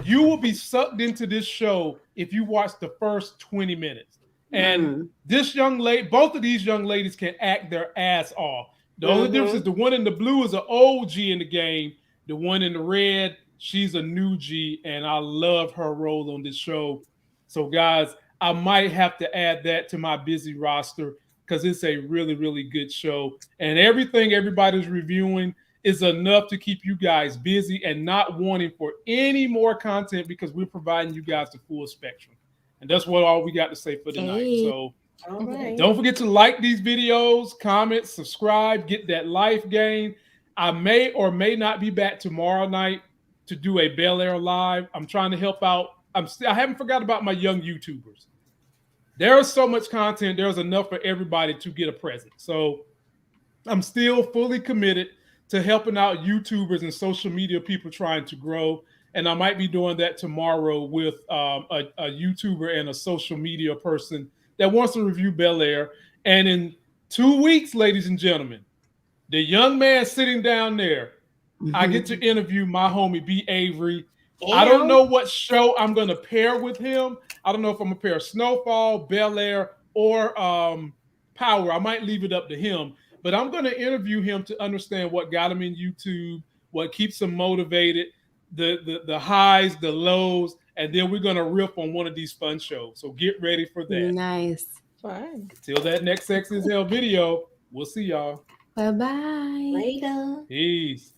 you will be sucked into this show if you watch the first 20 minutes. And this young lady, both of these young ladies can act their ass off. The only difference is the one in the blue is an old G in the game. The one in the red, she's a new G, and I love her role on this show. So, guys, I might have to add that to my busy roster because it's a really, really good show. And everything everybody's reviewing is enough to keep you guys busy and not wanting for any more content because we're providing you guys the full spectrum. And that's what all we got to say for tonight. So don't forget to like these videos, comment, subscribe, get that life gain. I may or may not be back tomorrow night to do a Bel Air live. I'm trying to help out. I haven't forgot about my young YouTubers. There is so much content. There's enough for everybody to get a present. So I'm still fully committed to helping out YouTubers and social media people trying to grow. And I might be doing that tomorrow with a YouTuber and a social media person that wants to review Bel Air. And in 2 weeks, ladies and gentlemen, the young man sitting down there, I get to interview my homie B. Avery. I don't know what show I'm going to pair with him. I don't know if I'm going to pair Snowfall, Bel Air, or Power. I might leave it up to him. But I'm going to interview him to understand what got him in YouTube, what keeps him motivated, the highs, the lows, and then we're going to riff on one of these fun shows. So get ready for that. Nice. Fine. Till that next Sex is Hell video, we'll see y'all. Bye-bye. Later. Peace.